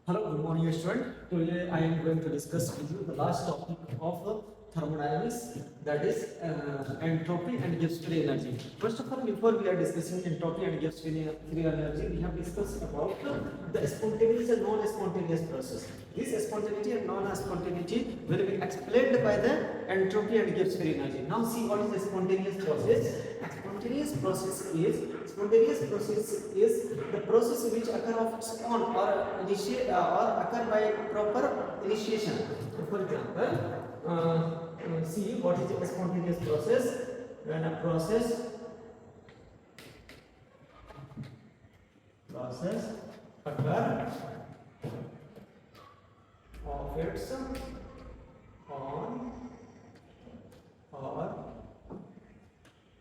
Hello, good morning, student. Today I am going to discuss with you the last topic of thermodynamics, that is entropy and Gibbs free energy. First of all, before we are discussing entropy and Gibbs free energy, we have discussed about the spontaneous and non-spontaneous process. This spontaneity and non-spontaneity will be explained by the entropy and Gibbs free energy. Now see what is the spontaneous process. Spontaneous process is the process which occur of its own or initiate or occur by proper initiation. So for example, see what is a spontaneous process. When a process occur of its own or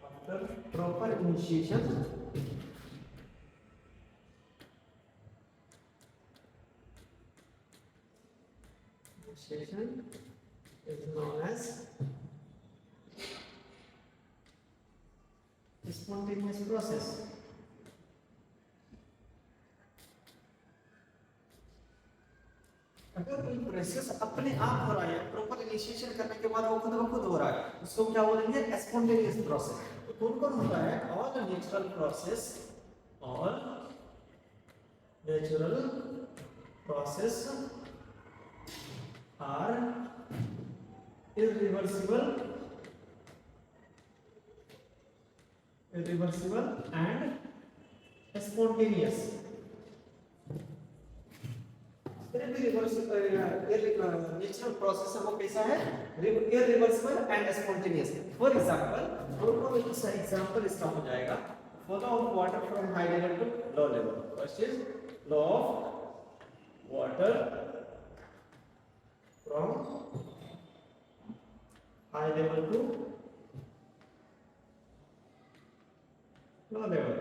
after proper initiation is known as spontaneous process. अगर कोई process अपने आप हो रहा है, proper initiation करने के बाद वो खुद ब खुद हो रहा है, उसको क्या बोलेंगे? Spontaneous process. तो कौन कौन होता है? All natural process are irreversible and spontaneous. Natural process है वो कैसा है? irreversible and spontaneous. For example example इसका हो जाएगा flow of water from high level to low level. First is flow of water from high level to low level.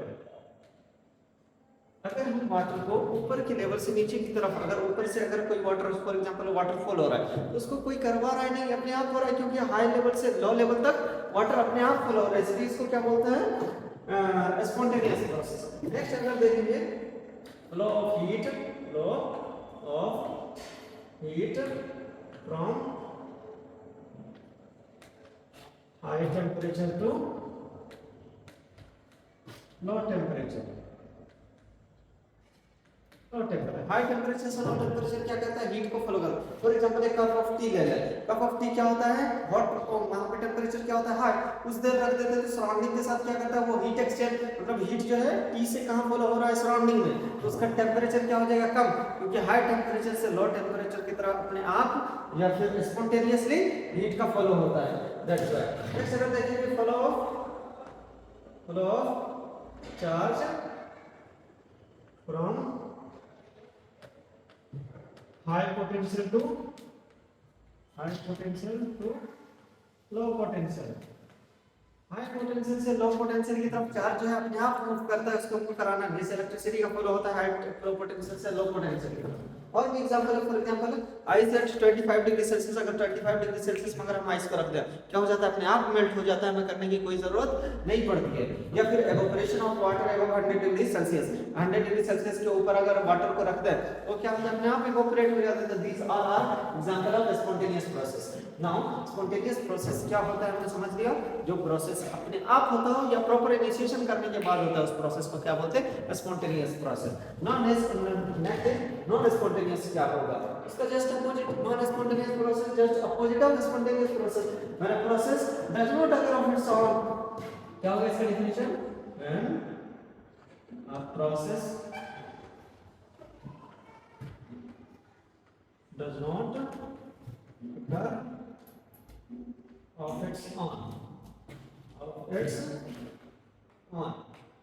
अगर हम water को ऊपर के लेवल से नीचे की तरफ, अगर ऊपर से अगर कोई वाटर, फॉर एग्जांपल वाटरफॉल हो रहा है, तो उसको कोई करवा रहा है नहीं, अपने आप हो रहा है, क्योंकि हाई लेवल से लो लेवल तक वाटर अपने आप फ्लो हो रहा है, इसलिए इसको क्या बोलते हैं? Spontaneous process. नेक्स्ट अगर देखेंगे flow of heat from high temperature to low temperature. High temperature से लो टेम्परेचर क्या करता है? हीट को फ्लो करता है. फॉर एग्जांपल एक कप ऑफ टी ले लें. कप ऑफ टी क्या होता है? हॉट. वहां पे टेम्परेचर क्या होता है? हाई. कुछ देर रख देते हैं तो सराउंडिंग के साथ क्या करता है? वो हीट एक्सचेंज, मतलब हीट जो है टी से कहां फ्लो हो रहा है? सराउंडिंग में. तो उसका टेम्परेचर क्या हो जाएगा? कम, क्योंकि हाई टेम्परेचर से लो टेम्परेचर की तरफ अपने आप या फिर स्पॉन्टेनियसली हीट का फ्लो होता है. That's why. नेक्स्ट अगर देखेंगे flow of charge from high potential to low potential. High potential से लो पोटेंशियल की तरफ चार्ज जो है अपने आप मूव करता है, उसको मूव कराना. जैसे इलेक्ट्रिसिटी का फ्लो होता है हाई पोटेंशियल से लो पोटेंशियल की तरफ. और भी एग्जांपल है, for example ice eight 25 degree Celsius. अगर 25 डिग्री सेल्सियस में अगर हम आइस को रख दें, क्या हो जाता है? अपने आप मेल्ट हो जाता है, हमें करने की कोई जरूरत नहीं पड़ती है. या फिर evaporation of water above 100 degree Celsius. 100 degree Celsius के ऊपर अगर वाटर को रख दें तो क्या होता है? अपने आप इवोपरेट हो जाता है. These all are example of spontaneous process. Now spontaneous process क्या होता है हमने समझ लिया. जो प्रोसेस अपने आप होता हो या प्रॉपर इनिशिएशन करने के बाद होता है, उस प्रोसेस को क्या बोलते हैं? Spontaneous process. नॉन स्पॉन्टेनियस क्या होगा? इसका just opposite. Non spontaneous process just opposite of spontaneous process. When a process does not occur of its own. क्या होगा इसका definition? When a process does not occur of its own.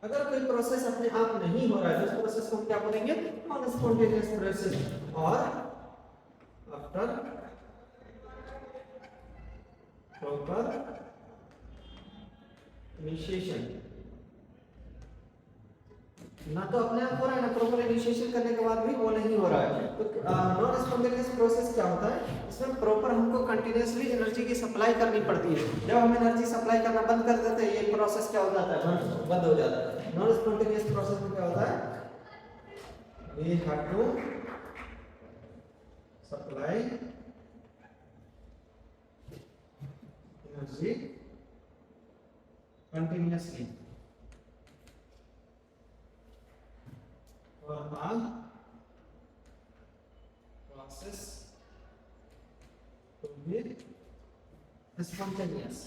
अगर कोई process अपने आप नहीं हो रहा है तो उस प्रोसेस को हम क्या बोलेंगे? Non spontaneous process. और आफ्टर प्रॉपर इनिशिएशन, ना तो अपने आप हो रहा है, ना प्रॉपर इनिशिएशन करने के बाद भी वो नहीं हो रहा है. तो नॉन स्पॉन्टेनियस प्रोसेस क्या होता है? इसमें प्रॉपर हमको कंटिन्यूअसली एनर्जी की सप्लाई करनी पड़ती है. जब हम एनर्जी सप्लाई करना बंद कर देते हैं, ये प्रोसेस क्या हो जाता है? बंद हो जाता है. नॉन स्पॉन्टेनियस प्रोसेस में क्या होता है? We have to supply energy continuously for a process to be spontaneous.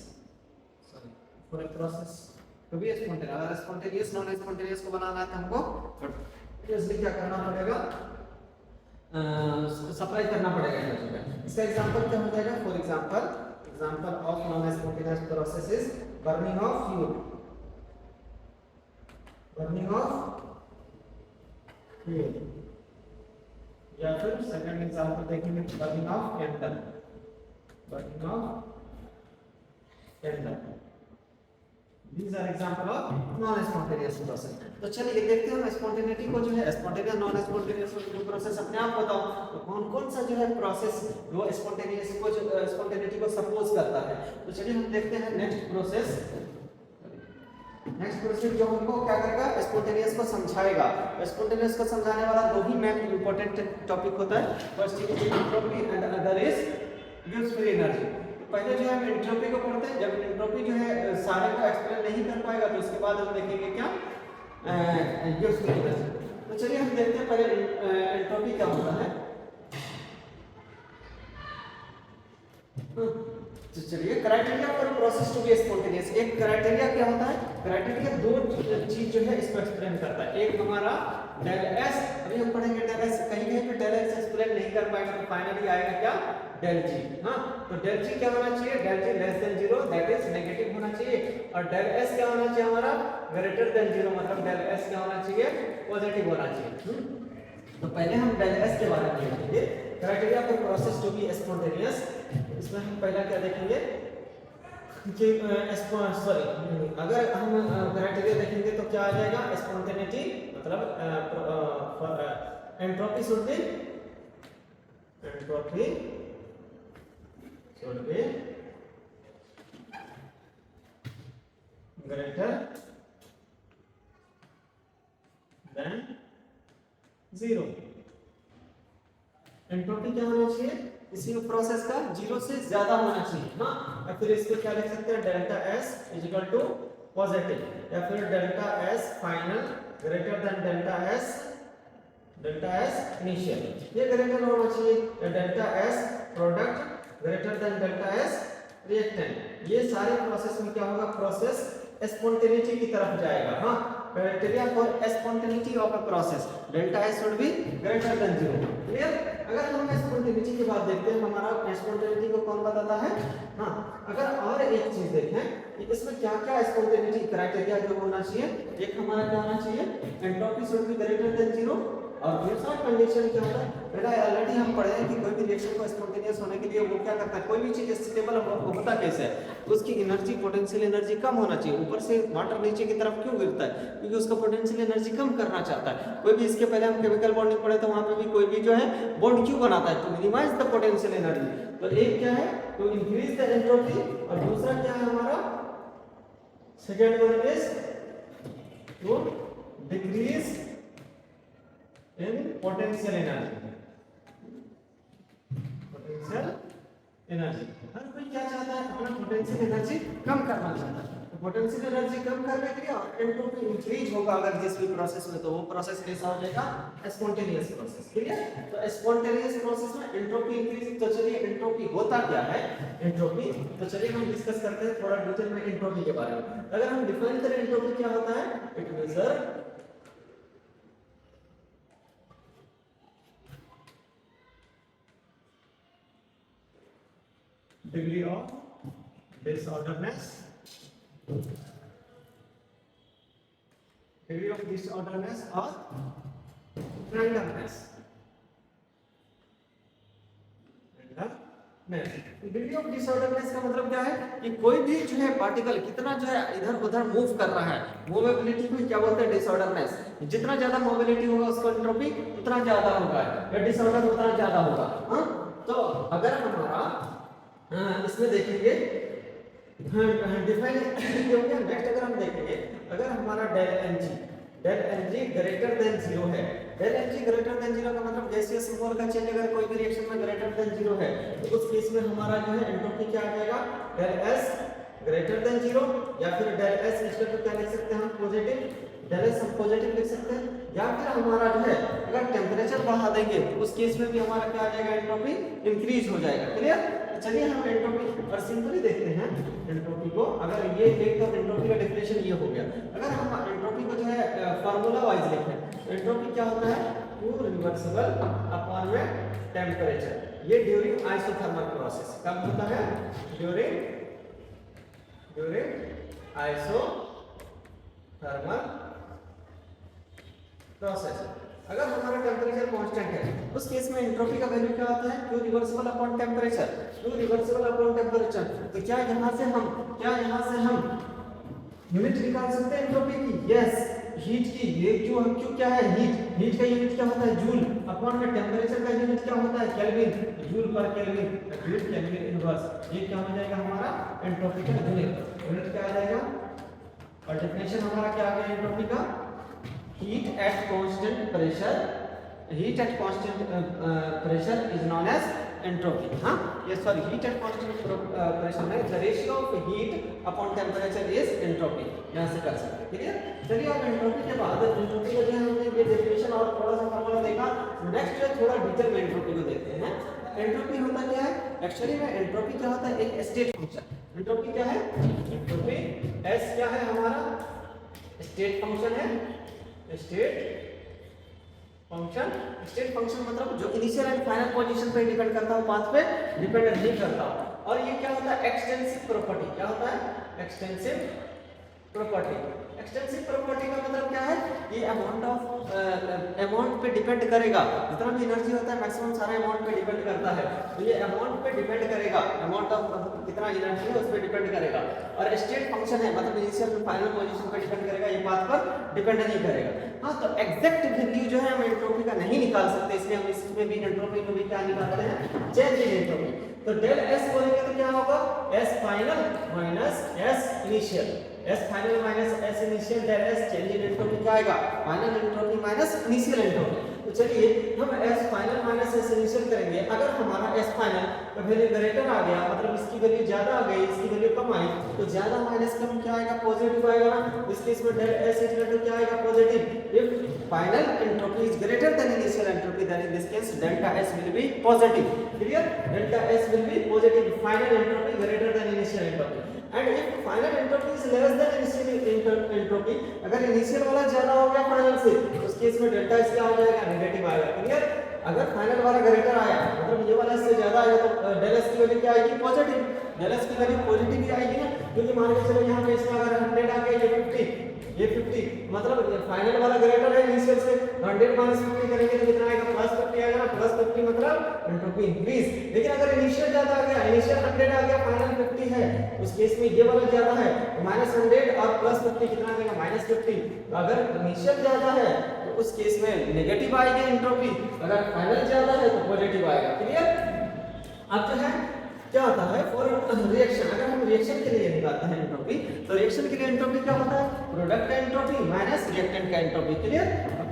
Sorry, for a process to be spontaneous. अगर spontaneous नॉन spontaneous को बनाना है तो हमको इसलिए क्या करना पड़ेगा, सप्लाई करना पड़ेगा एनर्जी का। इसका एग्जांपल क्या हो जाएगा? For example of non spontaneous process is burning of fuel, या फिर सेकंड एग्जांपल देखेंगे burning of candle. These are example of non-spontaneous process. तो चलिए देखते हैं स्पॉन्टेनिटी को जो है स्पॉन्टेनियस नॉन स्पॉन्टेनियस जो प्रोसेस अपने आप बताओ तो कौन कौन सा जो है प्रोसेस वो स्पॉन्टेनियस को जो स्पॉन्टेनिटी को सपोज करता है। तो चलिए हम देखते हैं नेक्स्ट प्रोसेस जो हमको क्या करेगा, स्पॉन्टेनियस को समझाएगा। स्पॉन्टेनियस को समझाने वाला दो ही मेन इंपॉर्टेंट टॉपिक होता है, first is entropy and other is gives free energy. पहले जो है हम एंट्रोपी को पढ़ते हैं, जब एंट्रोपी जो है सारे को एक्सप्लेन नहीं कर पाएगा तो उसके बाद हम देखेंगे क्या गिव्स फ्री एनर्जी। तो चलिए हम देखते हैं पहले एंट्रोपी क्या होता है। तो चलिए criteria for process to be spontaneous, एक क्राइटेरिया क्या होता है, क्राइटेरिया दो चीज जो है इसको एक्सप्लेन करता है। एक हमारा डेल एस, अभी हम पढ़ेंगे डेल एस, कहीं कहीं पे डेल एस एक्सप्लेन नहीं कर पाएगा तो फाइनली आएगा क्या डेल जी। हाँ, तो डेल जी क्या होना चाहिए, del G less than 0 that is negative होना चाहिए, और डेल एस क्या होना चाहिए हमारा ग्रेटर देन 0 मतलब डेल एस क्या होना चाहिए पॉजिटिव होना चाहिए। तो पहले हम डेल एस के बारे में देखेंगे, criteria for process to be spontaneous. इसमें हम पहला क्या देखेंगे कि सॉरी अगर हम क्राइटेरिया देखेंगे तो क्या आ जाएगा, स्पॉन्टेनिटी मतलब entropy should be greater than 0। Entropy क्या होना चाहिए इसी प्रोसेस का 0 से ज्यादा होना चाहिए ना, या फिर इसको क्या लिख सकते हैं delta S is equal to positive, या फिर delta S final greater than delta S initial, ये ग्रेटर होना चाहिए, या delta S product greater than delta S reactant. ये सारे प्रोसेस में क्या होगा, प्रोसेस स्पॉन्टेनिटी की तरफ जाएगा। हाँ, criteria for spontaneity of a process delta S should be greater than 0। Clear? अगर हम स्पॉन्टेनिटी की बात देखते हैं, हमारा स्पॉन्टेनिटी को कौन बताता है। हाँ, अगर और एक चीज देखें कि इसमें क्या क्या स्पॉन्टेनिटी क्राइटेरिया जो होना चाहिए, एक हमारा क्या होना चाहिए entropy should be greater than 0, और दूसरा कंडीशन क्या होता है, बेटा ऑलरेडी हम पढ़े हैं कि कोई भी रिएक्शन को स्पॉन्टेनियस होने के लिए वो क्या करता है, कोई भी चीज स्टेबल होता कैसे है, तो उसकी एनर्जी पोटेंशियल एनर्जी कम होना चाहिए। ऊपर से वाटर नीचे की तरफ क्यों गिरता है, क्योंकि उसका पोटेंशियल एनर्जी कम करना चाहता है। कोई भी इसके पहले हम केमिकल बॉन्डिंग पढ़े तो वहां पे भी कोई भी जो है बॉन्ड क्यों बनाता है, तो मिनिमाइज द पोटेंशियल एनर्जी। तो एक क्या है तो इंक्रीज द एंट्रोपी, और दूसरा क्या है हमारा second one is to decrease in potential energy। हर कोई क्या चाहता है, अपना पोटेंशियल एनर्जी कम करना चाहता है। तो पोटेंशियल एनर्जी कम करने के लिए एंट्रोपी इंक्रीज होगा अगर जिस भी प्रोसेस में, तो वो प्रोसेस कैसा हो जाएगा स्पॉन्टेनियस प्रोसेस। ठीक है, तो स्पॉन्टेनियस प्रोसेस में एंट्रोपी इंक्रीज। तो चलिए एंट्रोपी होता क्या है, एंट्रोपी तो चलिए हम डिस्कस करते हैं थोड़ा डिटेल में एंट्रोपी के बारे में। अगर हम डिफाइन करें एंट्रोपी क्या होता है, it measure degree of disorderness or randomness। Degree of disorderness का मतलब क्या है कि कोई भी जो है पार्टिकल कितना जो है इधर उधर मूव कर रहा है, मूवेबिलिटी को क्या बोलते हैं डिसऑर्डरनेस। जितना ज्यादा मोबिलिटी होगा उसका एंट्रोपी उतना ज्यादा होगा, या डिसऑर्डर उतना ज्यादा होगा। हाँ, तो अगर हमारा इसमें देखेंगे डिफाइन हो गया। नेक्स्ट अगर हम देखेंगे, अगर हमारा del N G greater than 0 है, del N G greater than 0 का मतलब गैसियस मोल का चेंज अगर कोई भी रिएक्शन में ग्रेटर देन 0 है तो उस केस में हमारा जो है एंट्रोपी क्या आ जाएगा, डेल एस ग्रेटर देन 0, या फिर डेल एस इक्वल टू क्या लिख सकते हैं हम, पॉजिटिव, डेल एस हम पॉजिटिव लिख सकते हैं, या फिर हमारा जो है अगर टेम्परेचर बढ़ा देंगे तो उस केस में भी हमारा क्या आ जाएगा, एंट्रोपी इंक्रीज हो जाएगा। क्लियर? तो चलिए हम एंट्रोपी और सिंपली देखते हैं एंट्रोपी को। अगर ये एक तो एंट्रोपी का डेफिनेशन ये हो गया, अगर हम एंट्रोपी को जो है फार्मूला वाइज लिखें, एंट्रोपी क्या होता है, Q रिवर्सिबल अपॉन में टेम्परेचर, ये ड्यूरिंग आइसोथर्मल प्रोसेस कब होता है, ड्यूरिंग आइसोथर्मल प्रोसेस। अगर हमारा टेम्परेचर कांस्टेंट है उस केस में एंट्रोपी का वैल्यू क्या आता है, Q reversible upon temperature, Q reversible upon temperature. तो क्या यहाँ से हम यूनिट निकाल सकते हैं एंट्रोपी की? यस, हीट की। ये Q क्या है, हीट का यूनिट क्या होता है, जूल, अपॉन में टेम्परेचर का यूनिट क्या होता है, केल्विन, जूल पर केल्विन, जूल केल्विन इनवर्स। ये क्या हो जाएगा हमारा एंट्रोपी का यूनिट क्या आ जाएगा, और डेफिनेशन हमारा क्या आ गया एंट्रोपी का, heat at constant pressure is known as entropy. हाँ, ये sorry, heat at constant pressure में the ratio of heat upon temperature is entropy, यहाँ से कर सकते हैं। क्लियर? चलिए अब एंट्रोपी के बाद एंट्रोपी का जो है हमने ये डेफिनेशन और थोड़ा सा फॉर्मूला देखा, नेक्स्ट जो थोड़ा डिटेल में एंट्रोपी को देखते हैं। एंट्रोपी होता क्या है, एक्चुअली में एंट्रोपी क्या होता है, एक स्टेट फंक्शन। एंट्रोपी क्या है, एंट्रोपी एस क्या है हमारा, स्टेट फंक्शन है, स्टेट फंक्शन मतलब जो इनिशियल एंड फाइनल पोजीशन पे डिपेंड करता है, पाथ पे डिपेंड नहीं करता। और ये क्या होता है, एक्सटेंसिव प्रॉपर्टी। क्या होता है, एक्सटेंसिव प्रॉपर्टी। एक्सटेंसिव प्रॉपर्टी का मतलब क्या है, ये अमाउंट पे डिपेंड करेगा, जितना भी एनर्जी होता है मैक्सिमम सारा अमाउंट पे डिपेंड करता है, तो ये अमाउंट पे डिपेंड करेगा, अमाउंट ऑफ कितना एनर्जी है उस पे डिपेंड करेगा। और स्टेट फंक्शन है मतलब इनिशियल और फाइनल पोजीशन पे डिपेंड करेगा, ये पाथ पर डिपेंड नहीं करेगा। हाँ, तो एग्जैक्ट वैल्यू जो है हम एंट्रोपी का नहीं निकाल सकते, इसलिए हम इसमें भी एंट्रोपी में भी क्या निकालते हैं, चेंज इन एंट्रोपी। तो डेल एस बोलेंगे तो क्या होगा, S final minus S initial, S final minus S initial, del S change in entropy क्या आएगा, final entropy minus initial entropy. तो चलिए हम S final minus S initial करेंगे। अगर हमारा एस फाइनल का वैल्यू ग्रेटर आ गया, मतलब इसकी वैल्यू ज्यादा आ गई, इसकी वैल्यू कम आई, तो ज्यादा माइनस कम क्या आएगा, पॉजिटिव आएगा ना। इस केस में डेल एस इक्वल टू क्या आएगा, positive. If final entropy is greater than initial entropy, then in this case delta S will be positive. Clear? Delta S will be positive, final entropy greater than initial entropy. And if final entropy is less than initial entropy, अगर इनिशियल वाला ज्यादा हो गया final से, तो उस case में डेल्टा एस क्या हो जाएगा, नेगेटिव आएगा। क्लियर? अगर फाइनल वाला ग्रेटर आया मतलब ये वाला इससे ज्यादा आया, तो डेल एस की वैल्यू क्या आएगी, पॉजिटिव। डेल एस की वैल्यू पॉजिटिव ही आएगी ना, क्योंकि मान के चलो यहाँ पे इसमें अगर 100 आ गया, ये 50 मतलब फाइनल वाला ग्रेटर है इनिशियल से, 100 माइनस 50 करेंगे तो कितना आएगा, प्लस 50 आएगा ना, प्लस 50 मतलब एंट्रोपी इंक्रीज। लेकिन अगर इनिशियल ज्यादा आ गया, इनिशियल 100 आ गया, फाइनल 50 है, उस केस में ये वाला ज्यादा है, तो माइनस 100 और प्लस 50 कितना देगा, माइनस 50। तो अगर इनिशियल ज्यादा है तो उस केस में नेगेटिव आएगी एंट्रोपी, अगर फाइनल ज्यादा है तो पॉजिटिव आएगा। क्लियर? अब जो है क्या होता है फॉर रिएक्शन, अगर हम रिएक्शन के लिए निकालते हैं एंट्रोपी, तो रिएक्शन के लिए एंट्रोपी क्या होता है, प्रोडक्ट का एंट्रोपी माइनस रिएक्टेंट का एंट्रोपी। क्लियर?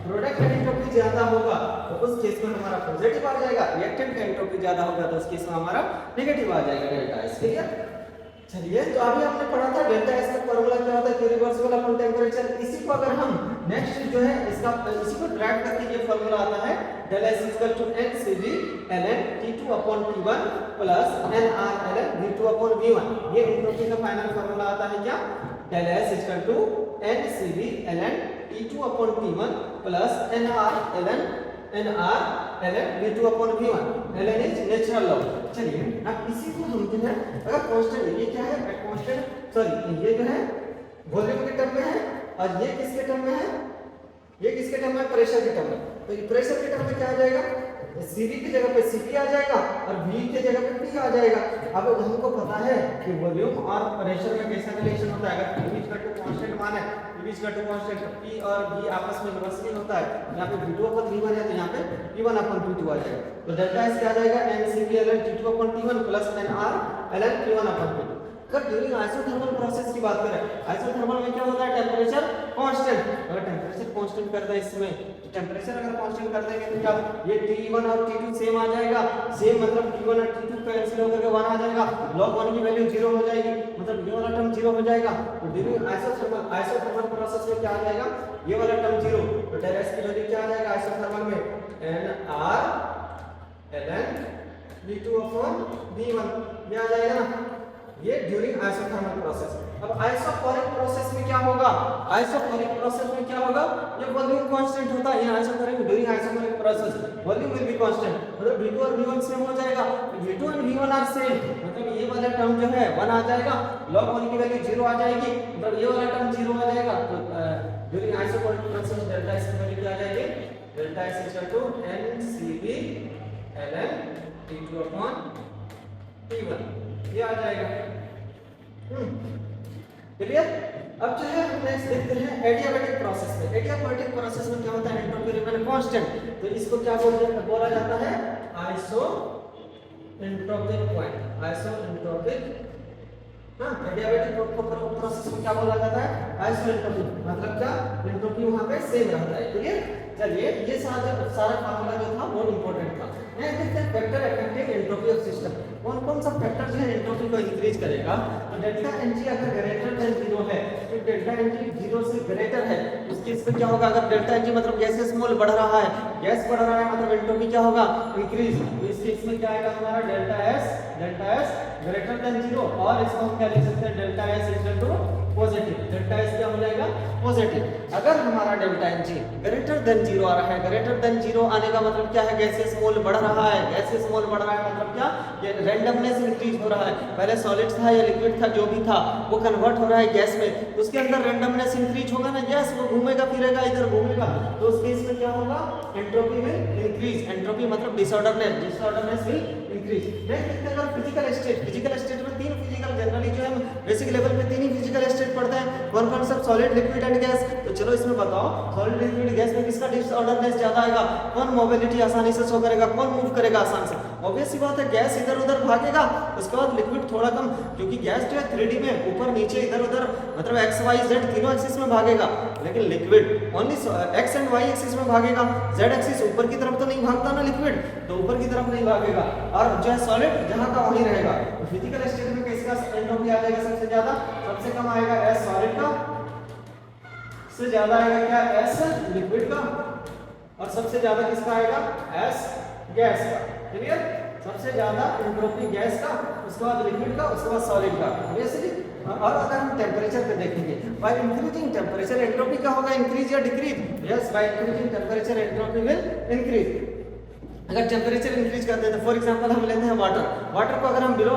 प्रोडक्ट का एंट्रोपी ज्यादा होगा तो उस केस में हमारा पॉजिटिव आ जाएगा, रिएक्टेंट का एंट्रोपी ज्यादा होगा तो उस केस में हमारा नेगेटिव आ जाएगा, डेल्टा एस। क्लियर? चलिए, तो अभी हमने पढ़ा था डेल्टा एस का फार्मूला क्या होता है, Q रिवर्सिबल अपॉन टेम्परेचर। इसी को अगर हम नेक्स्ट जो है इसी को ड्राइव करके ये फार्मूला आता है, del S equal to n cv ln T2 upon T1 plus nr ln V2 upon V1। ये एंट्रोपी का फाइनल फार्मूला आता है क्या, del S equal to n cv ln T2 upon T1 plus nr ln V2 upon V1। ln is natural law. चलिए अब इसी को हम जो है अगर कांस्टेंट, ये क्या है, कांस्टेंट सॉरी, ये जो है वॉल्यूम के टर्म में है, और ये किसके टर्म में है, ये किसके टर्म में, प्रेशर के टर्म में। तो ये प्रेशर के टर्म में क्या आ जाएगा, Cv की जगह पे Cp आ जाएगा और V की जगह पे P आ जाएगा। अब हमको पता है कि वॉल्यूम और प्रेशर में कैसा रिलेशन होता है, अगर P इक्वल टू कांस्टेंट मान है, P equal to constant, P और V आपस में इन्वर्सली होता है, यहाँ पे V2 अपॉन V1 है तो यहाँ पे P1 अपॉन P2 आ जाएगा। तो डेल्टा एस क्या आ जाएगा, n Cv ln T2 upon T1 plus nr ln P1 upon P2। अगर ड्यूरिंग आइसोथर्मल प्रोसेस की बात करें, आइसोथर्मल में क्या होता है, टेम्परेचर कांस्टेंट। अगर टेम्परेचर कांस्टेंट करता है इसमें, तो टेम्परेचर अगर कांस्टेंट कर देंगे तो क्या ये T1 और T2 सेम आ जाएगा, सेम मतलब T1 और T2 कैंसिल होकर के 1 आ जाएगा, log 1 की वैल्यू 0 हो जाएगी, मतलब ये वाला टर्म 0 हो जाएगा। तो ड्यूरिंग आइसोथर्मल प्रोसेस में क्या आ जाएगा, ये वाला टर्म 0, तो डेल S की वैल्यू क्या आ जाएगा आइसोथर्मल में, NR ln V2/V1, ये आ जाएगा ना, ये ड्यूरिंग आइसोथर्मल प्रोसेस। अब आइसोकोरिक प्रोसेस में क्या होगा, आइसोकोरिक प्रोसेस में क्या होगा, ये वॉल्यूम कांस्टेंट होता है, ये isochoric during isochoric process volume will be constant, मतलब V2 और V1 सेम हो जाएगा, V2 और V1 आर सेम, मतलब ये वाला टर्म जो है 1 आ जाएगा, log 1 की वैल्यू 0 आ जाएगी, मतलब ये वाला टर्म 0 आ जाएगा। तो during isochoric process delta S की वैल्यू क्या आ जाएगी, delta S NCV ln T2/T1, ये आ जाएगा। क्लियर। अब जो है हम नेक्स्ट देखते हैं एडियाबैटिक प्रोसेस में। एडियाबैटिक प्रोसेस में क्या होता है, एंट्रोपी रिमेन कांस्टेंट, तो इसको क्या बोला जाता है, iso entropic point, iso entropic. हां, एडियाबैटिक प्रोसेस में क्या बोला जाता है, आइसो एंट्रोपिक, मतलब क्या एंट्रोपी वहां पे सेम रहता है। क्लियर। चलिए ये सारा फार्मूला जो था वो इंपॉर्टेंट था। नेक्स्ट देखते हैं factor affecting entropy of system. कौन कौन सा फैक्टर जो है एंट्रोपी को इंक्रीज करेगा, तो डेल्टा Ng अगर ग्रेटर देन 0 है, तो डेल्टा Ng 0 से ग्रेटर है, उस केस में क्या होगा, अगर डेल्टा Ng मतलब गैसेस मोल बढ़ रहा है, गैस बढ़ रहा है मतलब एंट्रोपी क्या होगा, इंक्रीज। तो इस केस में क्या आएगा हमारा डेल्टा S ग्रेटर देन 0, और इसको हम क्या लिख सकते हैं, delta S equal to positive, delta S क्या हो जाएगा, पॉजिटिव। अगर हमारा डेल्टा Ng ग्रेटर देन 0 आ रहा है, ग्रेटर देन 0 आने का मतलब क्या है, गैसेस मोल बढ़ रहा है, गैसेस मोल बढ़ रहा है मतलब क्या, ये रैंडमनेस इंक्रीज हो रहा है, पहले सॉलिड था या लिक्विड था जो भी था वो कन्वर्ट हो रहा है गैस में, उसके अंदर रैंडमनेस इंक्रीज होगा ना, गैस वो घूमेगा फिरेगा इधर घूमेगा, तो उस केस में क्या होगा, एंट्रोपी विल इंक्रीज। एंट्रोपी मतलब डिसऑर्डरनेस विल इंक्रीज। नेक्स्ट अगर फिजिकल स्टेट में तीन फिजिकल जनरली जो है बेसिक लेवल पे तीन ही फिजिकल स्टेट पढ़ते हैं, कौन कौन सब, सॉलिड लिक्विड एंड गैस। तो चलो इसमें बताओ सॉलिड लिक्विड गैस में किसका डिसऑर्डरनेस ज्यादा आएगा, कौन मोबिलिटी आसानी से शो करेगा, कौन मूव करेगा आसान से। ऑब्वियस सी बात है गैस इधर उधर भागेगा, उसके बाद लिक्विड थोड़ा कम, क्योंकि गैस जो है 3D में ऊपर नीचे इधर उधर मतलब x y z तीनों एक्सिस में भागेगा, लेकिन liquid only x and y axis में भागेगा, z एक्सिस ऊपर की तरफ तो नहीं भागता ना लिक्विड, तो ऊपर की तरफ नहीं भागेगा, और जो है सॉलिड जहां का वहीं रहेगा। तो फिजिकल स्टेट में किसका एंट्रोपी आ जाएगा सबसे ज्यादा, सबसे कम आएगा S सॉलिड का, से ज्यादा आएगा क्या S लिक्विड का, और सबसे ज्यादा किसका आएगा S गैस का। क्लियर। सबसे ज्यादा एंट्रोपी गैस का, उसके बाद लिक्विड का, उसके बाद सॉलिड का। ऑब्वियसली। और अगर हम टेम्परेचर पे देखेंगे, बाय इंक्रीजिंग टेम्परेचर एंट्रोपी क्या होगा, इंक्रीज या decrease, yes by increasing temperature entropy will increase. अगर टेम्परेचर इंक्रीज करते हैं तो फॉर एग्जांपल हम लेते हैं वाटर को अगर हम बिलो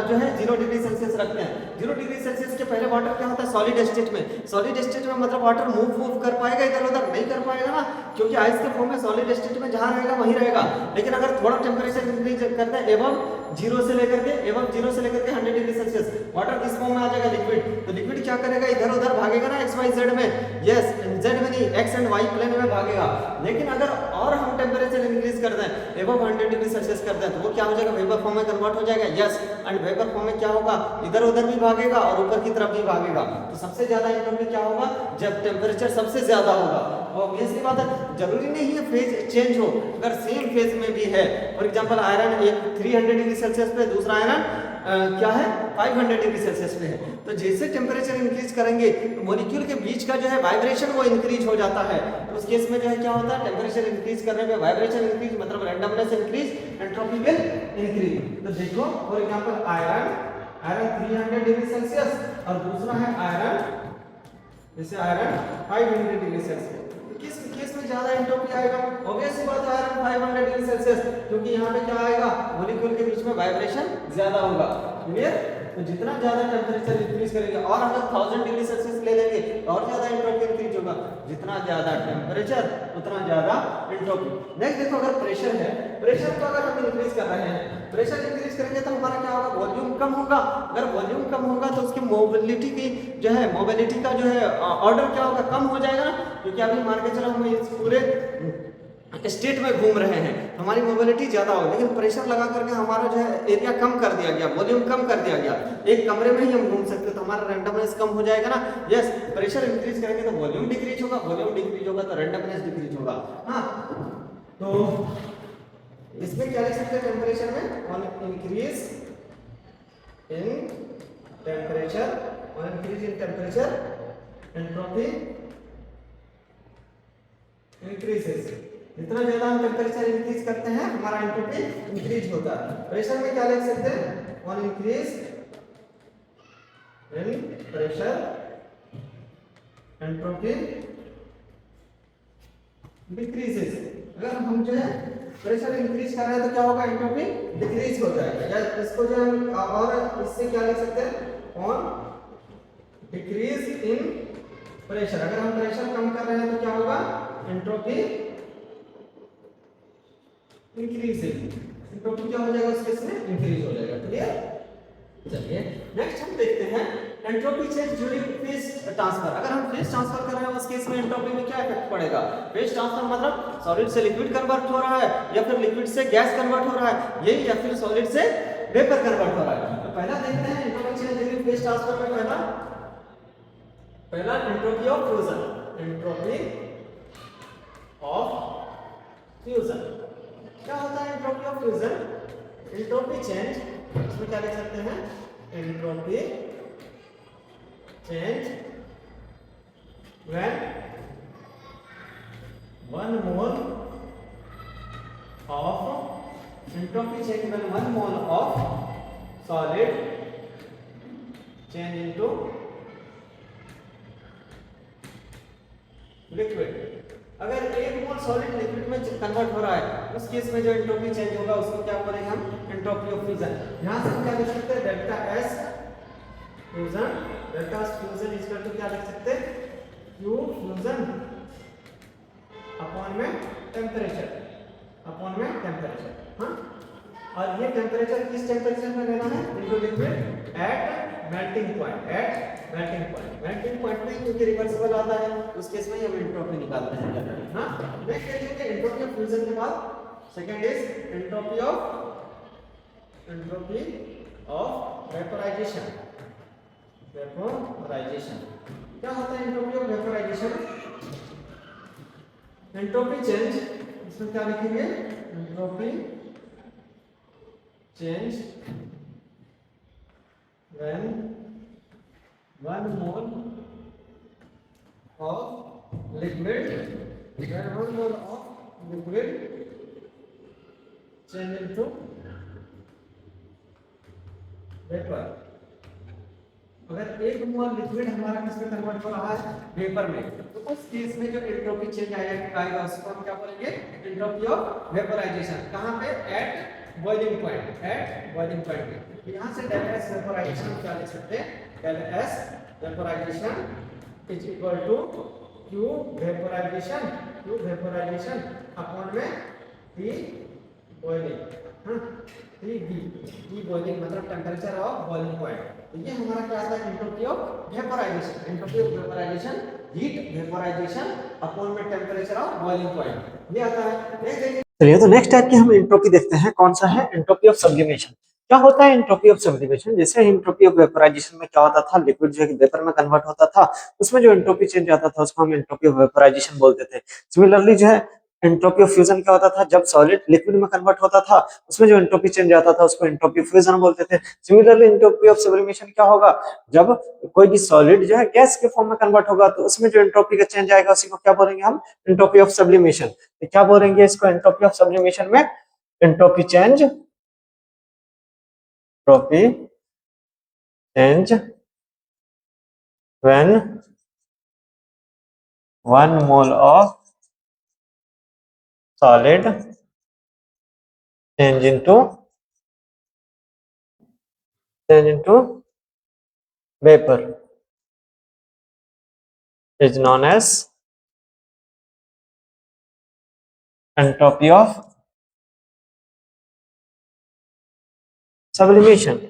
जो है 0 डिग्री सेल्सियस रखते हैं, 0 डिग्री सेल्सियस के पहले वाटर क्या होता है, सॉलिड स्टेट में मतलब वाटर मूव कर पाएगा, इधर उधर नहीं कर पाएगा ना, क्योंकि आइस के फॉर्म में सॉलिड स्टेट में जहां रहेगा वहीं रहेगा। लेकिन अगर थोड़ा टेम्परेचर इंक्रीज करते हैं एबव 0 से लेकर के 100 डिग्री सेल्सियस, वाटर किस फॉर्म में आ जाएगा, लिक्विड। तो लिक्विड क्या करेगा, इधर उधर भागेगा ना एक्स वाई जेड में, यस जेड में नहीं एक्स एंड वाई प्लेन में भागेगा। लेकिन अगर और हम टेम्परेचर इंक्रीज कर दें एबव 100 डिग्री सेल्सियस कर दें, तो वो क्या हो जाएगा, वेपर फॉर्म में कन्वर्ट हो जाएगा, यस। एंड वेपर फॉर्म में क्या होगा, इधर उधर भी भागेगा और ऊपर की तरफ भी भागेगा। तो सबसे ज्यादा एंट्रोपी क्या होगा, जब टेम्परेचर सबसे ज्यादा होगा। ऑब्वियसली बात है, जरूरी नहीं है फेज चेंज हो, अगर सेम फेज में भी है, फॉर एग्जांपल आयरन एक 300 डिग्री सेल्सियस पे, दूसरा आयरन क्या है 500 डिग्री सेल्सियस पे है, तो जैसे टेम्परेचर इंक्रीज करेंगे तो मॉलिक्यूल के बीच का जो है वाइब्रेशन वो इंक्रीज हो जाता है। तो उस केस में जो है क्या होता है, टेम्परेचर इंक्रीज करने पे वाइब्रेशन इंक्रीज मतलब randomness increase, entropy will increase. तो देखो for example iron 300 degree Celsius और दूसरा है आयरन जैसे आयरन 500 डिग्री सेल्सियस, तो किस केस में ज्यादा एंट्रोपी आएगा, ऑब्वियसली बात है आयरन 500 डिग्री सेल्सियस, क्योंकि यहाँ पे क्या आएगा, मॉलिक्यूल के बीच में वाइब्रेशन ज्यादा होगा। क्लियर। तो जितना ज्यादा टेम्परेचर इंक्रीज करेंगे, और अगर 1000 डिग्री सेल्सियस ले लेंगे तो और ज्यादा एंट्रोपी इंक्रीज होगा, जितना ज्यादा टेम्परेचर उतना ज्यादा एंट्रोपी। नेक्स्ट देखो अगर प्रेशर है, प्रेशर को अगर हम इंक्रीज कर रहे हैं, प्रेशर इंक्रीज करेंगे तो हमारा क्या होगा, वॉल्यूम कम होगा। अगर वॉल्यूम कम होगा तो उसकी मोबिलिटी की जो है, मोबिलिटी का जो है ऑर्डर क्या होगा, कम हो जाएगा ना, क्योंकि अभी मान के चलो हम इस पूरे स्टेट में घूम रहे हैं, हमारी मोबिलिटी ज्यादा हो, लेकिन प्रेशर लगा करके हमारा जो है एरिया कम कर दिया गया, वॉल्यूम कम कर दिया गया, एक कमरे में ही हम घूम सकते, तो हमारा रैंडमनेस कम हो जाएगा ना। यस, प्रेशर इंक्रीज करेंगे तो वॉल्यूम डिक्रीज होगा, वॉल्यूम डिक्रीज होगा तो रैंडमनेस डिक्रीज होगा। हाँ, तो इसमें क्या लिख सकते हैं टेम्परेचर में, on increase in temperature, on increase in temperature entropy increases. जितना ज्यादा हम टेम्परेचर इंक्रीज करते हैं हमारा एंट्रोपी इंक्रीज होता है। प्रेशर में क्या लिख सकते हैं, on increase in pressure entropy decreases. अगर हम जो है प्रेशर इंक्रीज कर रहे हैं तो क्या होगा, एंट्रोपी डिक्रीज हो जाएगा। या इसको जो हम और इससे क्या लिख सकते हैं, ऑन डिक्रीज इन प्रेशर। अगर हम प्रेशर कम कर रहे हैं तो क्या होगा, एंट्रोपी इंक्रीज, एंट्रोपी क्या हो जाएगा उस केस में, इंक्रीज हो जाएगा। क्लियर। चलिए नेक्स्ट हम देखते हैं entropy change during phase transfer. अगर हम फेज ट्रांसफर कर रहे हैं उस केस में एंट्रोपी में क्या इफेक्ट पड़ेगा। फेज ट्रांसफर मतलब सॉलिड से लिक्विड कन्वर्ट हो रहा है, या फिर लिक्विड से गैस कन्वर्ट हो रहा है, यही, या फिर सॉलिड से वेपर कन्वर्ट हो रहा है। तो पहला देखते हैं entropy change during phase transfer में पहला entropy of fusion, entropy of fusion. क्या होता है entropy of fusion, entropy change, इसमें क्या लिख सकते हैं, entropy change when 1 mole of, entropy change when 1 mole of solid change into liquid. अगर 1 मोल सॉलिड लिक्विड में कन्वर्ट हो रहा है उस केस में जो एंट्रोपी चेंज होगा उसको क्या बोलेंगे हम, एंट्रोपी ऑफ फ्यूजन। यहां से हम क्या लिख सकते हैं, delta S fusion, delta S fusion equal to क्या लिख सकते हैं, क्यू फ्यूजन अपॉन में टेम्परेचर, अपॉन में टेम्परेचर। हाँ, और ये टेम्परेचर किस टेम्परेचर में रहना है, into liquid at melting point, at melting point. Melting point में क्योंकि रिवर्सिबल आता है उस केस में हम एंट्रोपी निकालते हैं जनरली। हाँ, नेक्स्ट देखिए एंट्रोपी ऑफ फ्यूजन के बाद second is entropy of vaporisation. Vaporisation क्या होता है, entropy of vaporisation, entropy change, इसमें क्या लिखेंगे, entropy change when 1 mole of liquid, when 1 mole of liquid change into vapor। अगर 1 मोल लिक्विड हमारा किसमें कन्वर्ट हो रहा है, वेपर में, तो उस केस में जो एंट्रोपी चेंज आएगा उसको हम क्या बोलेंगे, एंट्रोपी ऑफ वेपोराइजेशन। कहां पे, at boiling point, at boiling point. यहां से डेल एस वेपोराइजेशन क्या लिख सकते हैं, del S vaporisation is equal to Q vaporisation, Q vaporisation upon में टी बॉइलिंग। हाँ, टी बी बॉइलिंग मतलब टेम्परेचर ऑफ बॉइलिंग पॉइंट। तो ये हमारा क्या आता है, entropy of vaporisation, entropy of vaporisation, heat vaporisation upon में टेम्परेचर ऑफ बॉइलिंग पॉइंट, ये आता है। चलिए तो नेक्स्ट टाइप की हम एंट्रोपी देखते हैं, कौन सा है, एंट्रोपी ऑफ सब्लिमेशन। क्या होता है एंट्रोपी ऑफ सब्लिमेशन, जैसे एंट्रोपी ऑफ वेपोराइजेशन में क्या होता था, लिक्विड जो है वेपर में कन्वर्ट होता था, उसमें जो एंट्रोपी चेंज आता था उसको हम एंट्रोपी ऑफ वेपोराइजेशन बोलते थे। सिमिलरली जो है एंट्रोपी ऑफ फ्यूजन क्या होता था, जब सॉलिड लिक्विड में कन्वर्ट होता था उसमें जो एंट्रोपी चेंज आता था उसको एंट्रोपी ऑफ फ्यूजन बोलते थे। सिमिलरली एंट्रोपी ऑफ सब्लिमेशन क्या होगा, जब कोई भी सॉलिड जो है गैस के फॉर्म में कन्वर्ट होगा तो उसमें जो एंट्रोपी का चेंज आएगा उसी को क्या बोलेंगे हम, एंट्रोपी ऑफ सब्लिमेशन। तो क्या बोलेंगे इसको, एंट्रोपी ऑफ सब्लिमेशन में entropy change, entropy change when 1 mole of solid change into vapor is known as entropy of sublimation।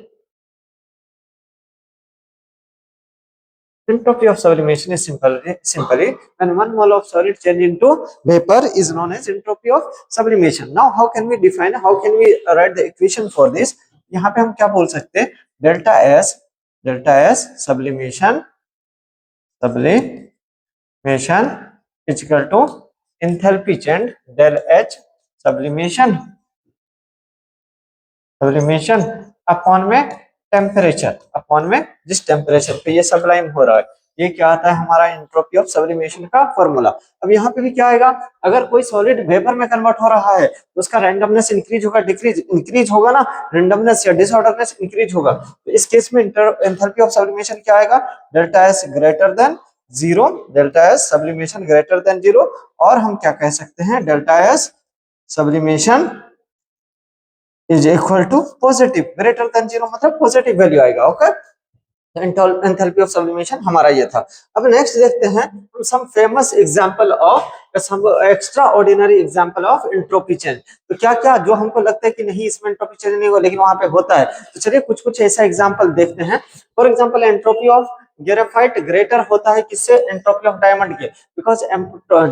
Entropy of sublimation is simply when 1 mole of solid change into vapor is known as entropy of sublimation. Now how can we define, how can we write the equation for this? यहाँ पे हम क्या बोल सकते हैं, delta S sublimation is equal to enthalpy change del H sublimation upon में temperature, upon में जिस टेम्परेचर पे ये सबलाइम हो रहा है, ये क्या आता है हमारा एंट्रोपी ऑफ सब्लिमेशन का फॉर्मूला। अब यहाँ पे भी क्या आएगा, अगर कोई सॉलिड वेपर में कन्वर्ट हो रहा है तो उसका रैंडमनेस इंक्रीज होगा इंक्रीज होगा ना, रैंडमनेस या डिसऑर्डरनेस इंक्रीज होगा। तो इस केस में एंथैल्पी ऑफ सब्लिमेशन क्या आएगा, delta S greater than zero, delta S sublimation greater than zero, और हम क्या कह सकते हैं, delta S sublimation is equal to positive, greater than zero मतलब पॉजिटिव वैल्यू आएगा। ओके, एंथैल्पी ऑफ सब्लिमेशन हमारा ये था। अब नेक्स्ट देखते हैं some famous example of, some extraordinary example of entropy change. तो क्या क्या जो हमको लगता है कि नहीं इसमें एंट्रोपी चेंज नहीं होगा लेकिन वहां पे होता है, तो चलिए कुछ कुछ ऐसा एग्जांपल देखते हैं। For example entropy of graphite greater होता है किससे, एंट्रोपी ऑफ डायमंड के, बिकॉज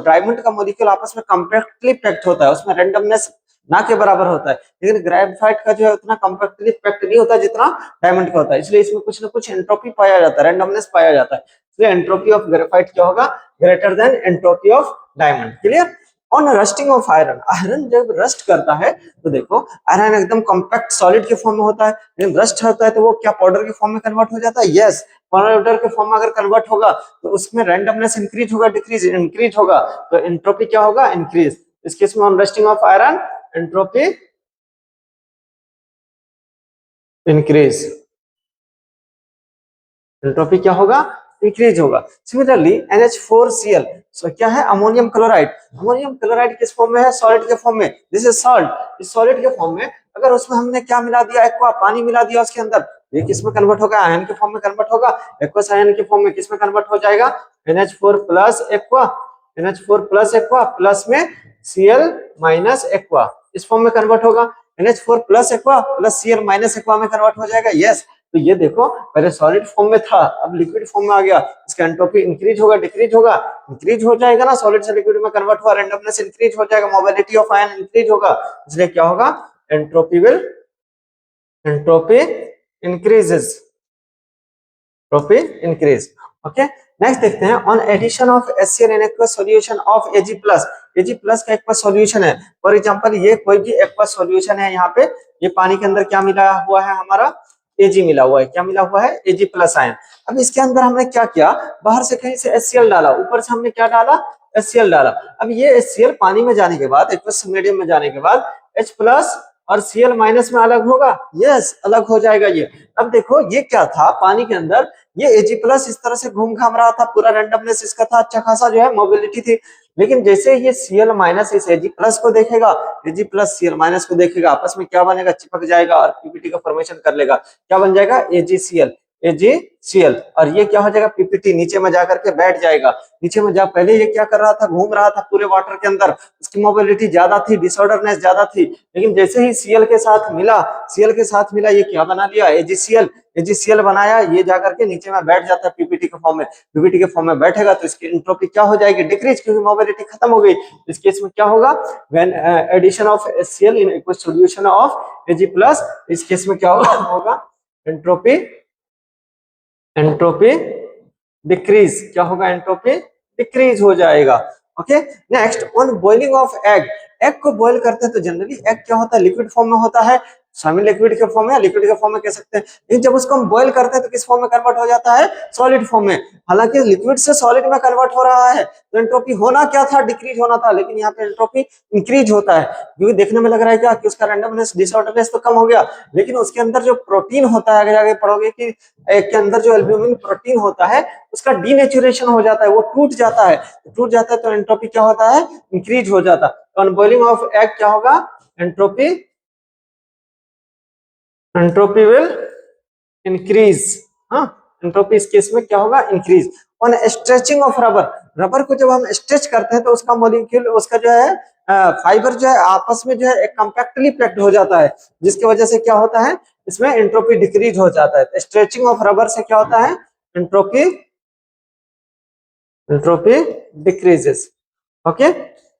डायमंड का मॉलिक्यूल आपस में कॉम्पैक्टली पैक्ड होता है, उसमें रैंडमनेस ना के बराबर होता है, लेकिन ग्रेफाइट का जो है उतना कॉम्पैक्टली पैक्ड नहीं होता जितना डायमंड का होता है, इसलिए इसमें कुछ ना कुछ एंट्रोपी पाया जाता है, रैंडमनेस पाया जाता है, इसलिए एंट्रोपी ऑफ ग्रेफाइट क्या होगा, greater than entropy of diamond. Clear. On rusting of iron, iron जब रस्ट करता है तो देखो आयरन एकदम कॉम्पैक्ट सॉलिड के फॉर्म में होता है, लेकिन रस्ट होता है तो वो क्या पाउडर के फॉर्म में कन्वर्ट हो जाता है, यस, पाउडर के फॉर्म में अगर कन्वर्ट होगा तो उसमें रैंडमनेस इंक्रीज होगा डिक्रीज, इंक्रीज होगा, तो एंट्रोपी क्या होगा, इंक्रीज। इस केस में on rusting of iron entropy increase, entropy क्या होगा, इंक्रीज होगा। सिमिलरली NH4Cl, सो क्या है, अमोनियम क्लोराइड, अमोनियम क्लोराइड किस फॉर्म में है, सॉलिड के फॉर्म में, दिस इज सॉल्ट, इस सॉलिड के फॉर्म में अगर उसमें हमने क्या मिला दिया, एक्वा, पानी मिला दिया उसके अंदर, ये किस में कन्वर्ट होगा, आयन के फॉर्म में कन्वर्ट होगा, एक्वस आयन के फॉर्म में किस में कन्वर्ट हो जाएगा, NH4 plus aqua, NH4 plus aqua plus में Cl माइनस एक्वा, इस फॉर्म में कन्वर्ट होगा, NH4 plus aqua plus Cl minus aqua में कन्वर्ट हो जाएगा, यस। तो ये देखो पहले सॉलिड फॉर्म में था अब लिक्विड फॉर्म में आ गया, इसका एंट्रोपी इंक्रीज होगा डिक्रीज होगा, इंक्रीज हो जाएगा ना, सॉलिड से लिक्विड में कन्वर्ट हुआ, रैंडमनेस इंक्रीज हो जाएगा, मोबिलिटी ऑफ आयन इंक्रीज होगा, इसलिए क्या होगा, entropy increases, entropy increase. Okay, next देखते हैं on addition of HCl in aqueous solution of Ag+, Ag+ का एक्वस सॉल्यूशन है, फॉर एग्जांपल ये कोई भी एक्वस सॉल्यूशन है, यहाँ पे ये पानी के अंदर क्या मिला हुआ है हमारा, Ag मिला हुआ है, क्या मिला हुआ है, Ag+ आयन। अब इसके अंदर हमने क्या किया, बाहर से कहीं से HCl डाला, ऊपर से हमने क्या डाला, HCl डाला। अब ये HCl पानी में जाने के बाद, एक्वस मीडियम में जाने के बाद H+ और Cl माइनस में अलग होगा, यस अलग हो जाएगा ये। अब देखो ये क्या था, पानी के अंदर ये Ag+ इस तरह से घूम घाम रहा था, पूरा रैंडमनेस इसका था, अच्छा खासा जो है मोबिलिटी थी, लेकिन जैसे ये Cl माइनस इस Ag+ को देखेगा, Ag+ Cl माइनस को देखेगा, आपस में क्या बनेगा, चिपक जाएगा और पीपीटी का फॉर्मेशन कर लेगा, क्या बन जाएगा, AgCl, और ये क्या हो जाएगा, पीपीटी नीचे में जाकर के बैठ जाएगा, नीचे में जा, पहले ये क्या कर रहा था, घूम रहा था पूरे वाटर के अंदर, उसकी मोबिलिटी ज्यादा थी, डिसऑर्डरनेस ज्यादा थी, लेकिन जैसे ही Cl के साथ मिला ये क्या बना लिया, AgCl बनाया, ये जाकर के नीचे में बैठ जाता है पीपीटी के फॉर्म में, पीपीटी के फॉर्म में बैठेगा तो इसकी एंट्रोपी क्या हो जाएगी, डिक्रीज, क्योंकि मोबिलिटी खत्म हो गई। इस केस में क्या होगा, when addition of HCl in aqueous solution of Ag+, इस केस में क्या होगा, एंट्रोपी डिक्रीज, क्या होगा, एंट्रोपी डिक्रीज हो जाएगा। Okay, next on boiling of egg, egg को बॉईल करते हैं तो जनरली एग क्या होता है, लिक्विड फॉर्म में होता है, सेमी लिक्विड के फॉर्म में, लिक्विड के फॉर्म में कह सकते हैं, लेकिन जब उसको हम बॉईल करते हैं तो किस फॉर्म में कन्वर्ट हो जाता है, सॉलिड फॉर्म में। हालांकि लिक्विड से सॉलिड में कन्वर्ट हो रहा है तो एंट्रोपी होना क्या था, डिक्रीज होना था, लेकिन यहाँ पे एंट्रोपी इंक्रीज होता है, क्योंकि देखने में लग रहा है क्या कि उसका रैंडमनेस डिसऑर्डरनेस तो कम हो गया, लेकिन उसके अंदर जो प्रोटीन होता है, आगे आगे पढ़ोगे कि एग के अंदर जो एल्ब्यूमिन प्रोटीन होता है उसका डीनेचुरेशन हो जाता है, वो टूट जाता है, तो एंट्रोपी क्या होता है, इंक्रीज हो जाता है। तो ऑन बॉइलिंग ऑफ एग क्या होगा, एंट्रोपी विल इंक्रीज, हाँ, एंट्रोपी इस केस में क्या होगा, increase. On stretching of rubber, rubber को जब हम स्ट्रेच करते हैं तो उसका मॉलिक्यूल, उसका जो है फाइबर जो है आपस में जो है एक कॉम्पैक्टली पैक्ड हो जाता है, जिसकी वजह से क्या होता है, इसमें एंट्रोपी डिक्रीज हो जाता है। स्ट्रेचिंग ऑफ रबर से क्या होता है, एंट्रोपी एंट्रोपी डिक्रीजेस। ओके,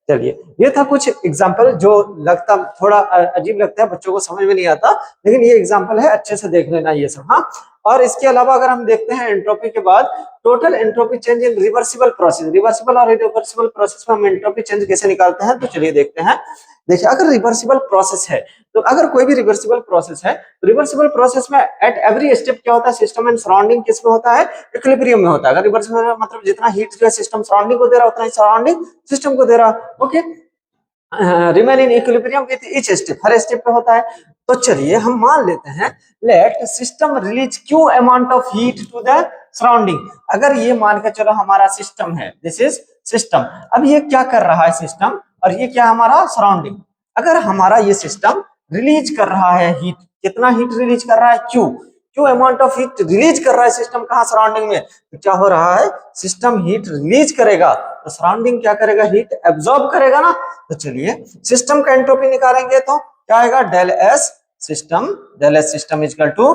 चलिए ये था कुछ एग्जांपल जो लगता थोड़ा अजीब लगता है, बच्चों को समझ में नहीं आता, लेकिन ये एग्जांपल है, अच्छे से देख लेना ये सब। हाँ, और इसके अलावा अगर हम देखते हैं एंट्रोपी के बाद total entropy change in reversible process, reversible और इरिवर्सिबल प्रोसेस में हम एंट्रोपी चेंज कैसे निकालते हैं, तो चलिए देखते हैं। देखिए अगर रिवर्सिबल प्रोसेस है, तो अगर कोई भी रिवर्सिबल प्रोसेस है, रिवर्सिबल प्रोसेस में एट एवरी स्टेप क्या होता है, सिस्टम एंड सराउंडिंग किस में होता है, इक्विलिब्रियम में होता है। अगर रिवर्सिबल मतलब जितना हीट जो है सिस्टम सराउंडिंग को दे रहा है, उतना ही सराउंडिंग सिस्टम को दे रहा है। Okay, remain in equilibrium with each step, हर स्टेप पे होता है। तो चलिए हम मान लेते हैं, let system release Q amount of heat to the surrounding. अगर ये मान के चलो हमारा सिस्टम है, दिस इज सिस्टम, अब ये क्या कर रहा है सिस्टम, और ये क्या हमारा सराउंडिंग। अगर हमारा ये सिस्टम रिलीज कर रहा है हीट, कितना हीट रिलीज कर रहा है, Q, Q amount of heat release कर रहा है सिस्टम, कहाँ, सराउंडिंग में। तो क्या हो रहा है, सिस्टम हीट रिलीज करेगा तो सराउंडिंग क्या करेगा, हीट एब्जॉर्ब करेगा ना। तो चलिए सिस्टम का एंट्रोपी निकालेंगे तो क्या आएगा, del S system, del S system is equal to,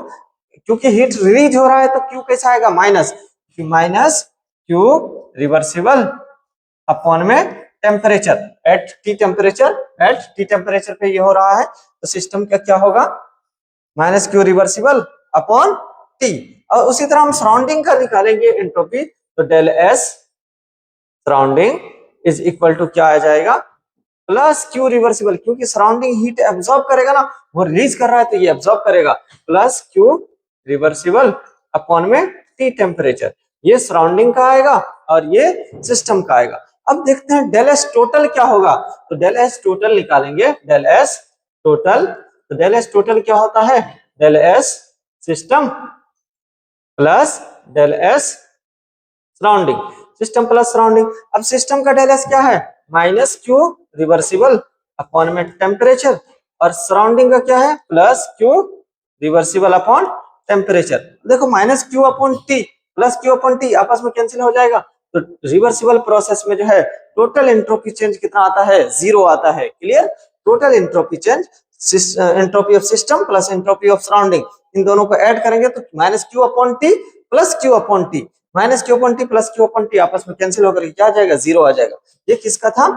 क्योंकि हीट रिलीज हो रहा है तो क्यू कैसा आएगा, minus Q, minus Q reversible upon में temperature at T temperature, at T temperature पे ये हो रहा है, तो सिस्टम का क्या होगा, minus Q reversible upon T. और उसी तरह हम सराउंडिंग का निकालेंगे एंट्रोपी, तो del S surrounding is equal to क्या आ जाएगा, प्लस क्यू रिवर्सिबल, क्योंकि सराउंडिंग हीट एब्जॉर्ब करेगा ना, वो रिलीज कर रहा है तो ये एब्जॉर्ब करेगा, प्लस क्यू रिवर्सिबल अपॉन में टी टेम्परेचर, ये सराउंडिंग का आएगा और ये सिस्टम का आएगा। अब देखते हैं डेल एस टोटल क्या होगा, तो डेल एस टोटल निकालेंगे, डेल एस टोटल, तो डेल एस टोटल क्या होता है, del S system plus del S surrounding, system plus surrounding. अब सिस्टम का डेल एस क्या है, माइनस क्यू रिवर्सिबल अपॉन में टेम्परेचर, और सराउंडिंग का क्या है, plus Q reversible upon temperature. देखो minus Q upon T plus Q upon T आपस में कैंसिल हो जाएगा, तो रिवर्सिबल प्रोसेस में जो है टोटल एंट्रोपी चेंज कितना आता है, जीरो आता है। Clear, total entropy change, entropy of system plus entropy of surrounding, इन दोनों को ऐड करेंगे तो minus Q upon T plus Q upon T, minus Q upon T plus Q upon T आपस में कैंसिल होकर क्या आ जाएगा, जीरो आ जाएगा। ये किसका था,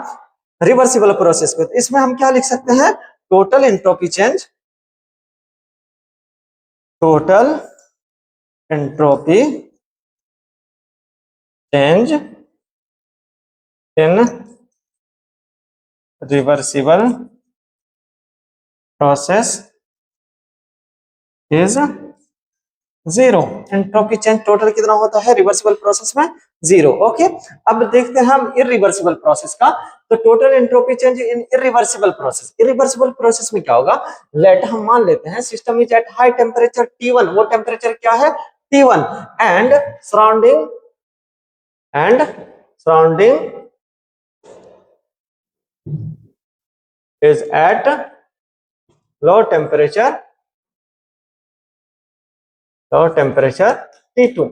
रिवर्सिबल प्रोसेस को। तो इसमें हम क्या लिख सकते हैं, total entropy change, total entropy change in reversible process is zero. Entropy change total कितना होता है रिवर्सिबल प्रोसेस में, जीरो। ओके, अब देखते हैं हम इरिवर्सिबल प्रोसेस का, तो total entropy change in irreversible process, irreversible process में क्या होगा, लेट हम मान लेते हैं system is at high temperature T1, वो टेम्परेचर क्या है T1, and surrounding is at low temperature T2।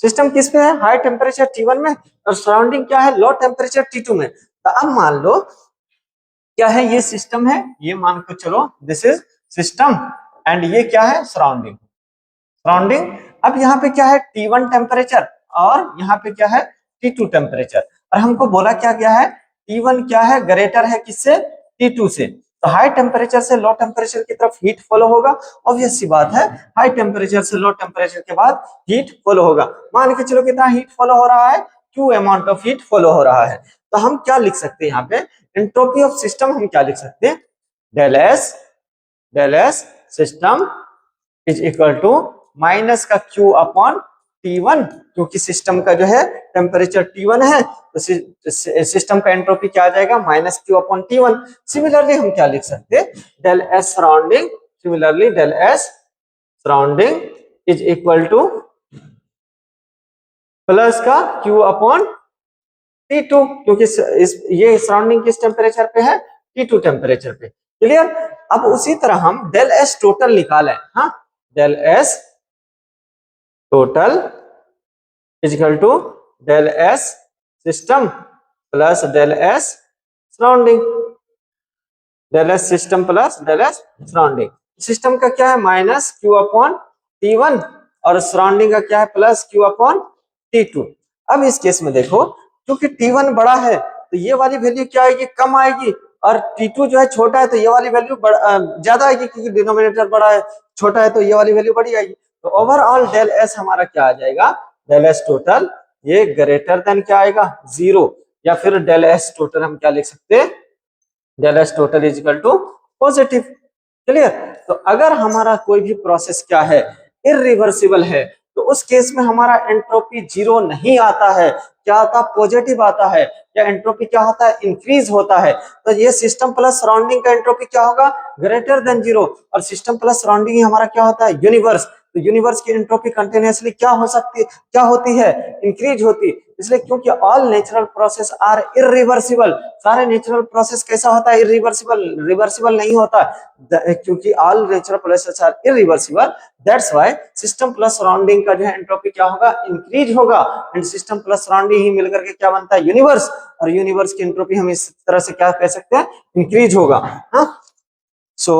System किस पे है, हाई टेम्परेचर T1 में, और सराउंडिंग क्या है, लो टेम्परेचर T2 में। तो अब मान लो क्या है, ये सिस्टम है, ये मान के चलो दिस इज सिस्टम, एंड ये क्या है, सराउंडिंग, सराउंडिंग। अब यहाँ पे क्या है, T1 टेम्परेचर, और यहाँ पे क्या है, T2 टेम्परेचर, और हमको बोला क्या गया है, T1 क्या है, ग्रेटर है किससे, T2 से। तो हाई टेम्परेचर से लो टेम्परेचर की तरफ हीट फॉलो होगा, ऑब्वियस सी बात है, हाई टेम्परेचर से लो टेम्परेचर के बाद हीट फॉलो होगा। मान के चलो कितना हीट फॉलो हो रहा है, Q amount of heat follow हो रहा है। तो हम क्या लिख सकते हैं यहाँ पे, एंट्रोपी ऑफ सिस्टम हम क्या लिख सकते हैं, del S system is equal to minus का क्यू अपॉन T1, क्योंकि सिस्टम का जो है टेम्परेचर T1 है, तो सिस्टम का एंट्रोपी क्या आ जाएगा, minus Q upon T1। Similarly हम क्या लिख सकते हैं, del S surrounding, similarly del S surrounding is equal to plus का क्यू अपॉन T2, क्योंकि ये सराउंडिंग किस टेम्परेचर पे है, T2 टेम्परेचर पे। क्लियर, अब उसी तरह हम डेल एस टोटल निकालें, हाँ, del S total is equal to del S system plus del S surrounding, del S system plus del S surrounding. System का क्या है, माइनस क्यू अपॉन T1, और सराउंडिंग का क्या है, प्लस क्यू अपॉन T2। अब इस केस में देखो क्योंकि T1 बड़ा है तो ये वाली वैल्यू क्या आएगी, कम आएगी, और T2 जो है छोटा है तो ये वाली वैल्यू ज्यादा आएगी, क्योंकि डिनोमिनेटर बड़ा है, छोटा है तो ये वाली वैल्यू बड़ी आएगी। तो ओवरऑल डेल एस हमारा क्या आ जाएगा, डेल एस टोटल ये ग्रेटर देन क्या आएगा, 0, या फिर डेल एस टोटल हम क्या लिख सकते हैं, del S total is equal to positive. Clear. तो अगर हमारा कोई भी प्रोसेस क्या है, इरिवर्सिबल है, तो उस केस में हमारा एंट्रोपी 0 नहीं आता है, क्या आता, पॉजिटिव आता है, या एंट्रोपी क्या होता है, इंक्रीज होता है। तो ये सिस्टम प्लस सराउंडिंग का एंट्रोपी क्या होगा, ग्रेटर देन 0, और सिस्टम प्लस सराउंडिंग हमारा क्या होता है, यूनिवर्स। तो यूनिवर्स की एंट्रोपी कंटिन्यूअसली क्या हो सकती है, क्या होती है, इंक्रीज होती, इसलिए क्योंकि all natural process are irreversible. सारे नेचुरल प्रोसेस कैसा होता है, इरिवर्सिबल, रिवर्सिबल नहीं होता, क्योंकि all natural process are irreversible, that's why system plus surrounding का जो है एंट्रोपी क्या होगा, इंक्रीज होगा, एंड सिस्टम प्लस सराउंडिंग ही मिलकर के क्या बनता है, यूनिवर्स, और यूनिवर्स की एंट्रोपी हम इस तरह से क्या कह सकते हैं, इंक्रीज होगा। So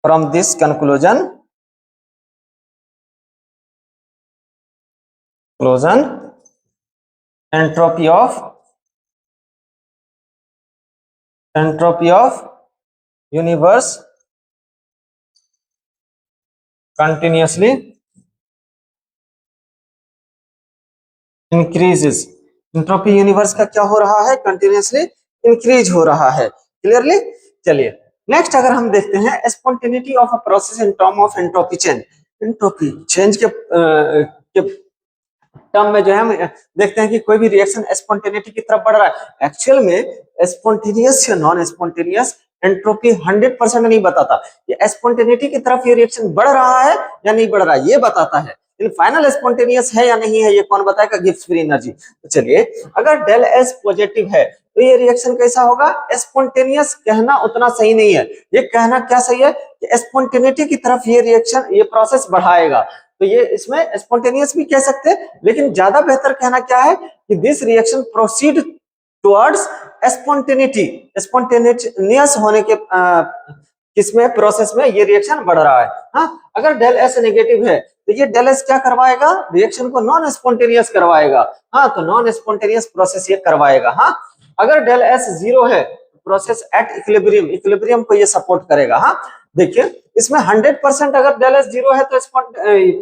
from this conclusion entropy of universe continuously increases। Entropy universe का क्या हो रहा है, कंटिन्यूअसली इंक्रीज हो रहा है। क्लियरली। चलिए नेक्स्ट अगर हम देखते हैं spontaneity of a process in term of entropy change. Entropy change के टर्म में जो है हम देखते हैं कि कोई भी रिएक्शन स्पॉन्टेनिटी की तरफ बढ़ रहा है। एक्चुअल में स्पॉन्टेनियस या नॉन स्पॉन्टेनियस एंट्रोपी 100% नहीं बताता, ये स्पॉन्टेनिटी की तरफ ये रिएक्शन बढ़ रहा है या नहीं बढ़ रहा है, ये बताता है। लेकिन फाइनल स्पॉन्टेनियस है या नहीं है, ये कौन बताएगा, गिब्स फ्री एनर्जी। तो चलिए अगर डेल एस पॉजिटिव है तो ये रिएक्शन कैसा होगा, स्पॉन्टेनियस कहना उतना सही नहीं है, ये कहना क्या सही है कि स्पॉन्टेनिटी की तरफ ये रिएक्शन, ये प्रोसेस बढ़ाएगा। तो ये इसमें स्पॉन्टेनियस भी कह सकते हैं, लेकिन ज्यादा बेहतर कहना क्या है कि this reaction proceed towards spontaneity, spontaneous होने के किसमें, प्रोसेस में ये रिएक्शन बढ़ रहा है। हाँ, अगर डेल एस नेगेटिव है तो ये डेल एस क्या करवाएगा, रिएक्शन को नॉन स्पॉन्टेनियस करवाएगा। हाँ, तो नॉन स्पॉन्टेनियस प्रोसेस ये करवाएगा। हाँ, अगर डेल एस 0 है प्रोसेस एट इक्विलिब्रियम, इक्विलिब्रियम को ये सपोर्ट करेगा। हाँ, देखिए इसमें 100% अगर डेल एस 0 है तो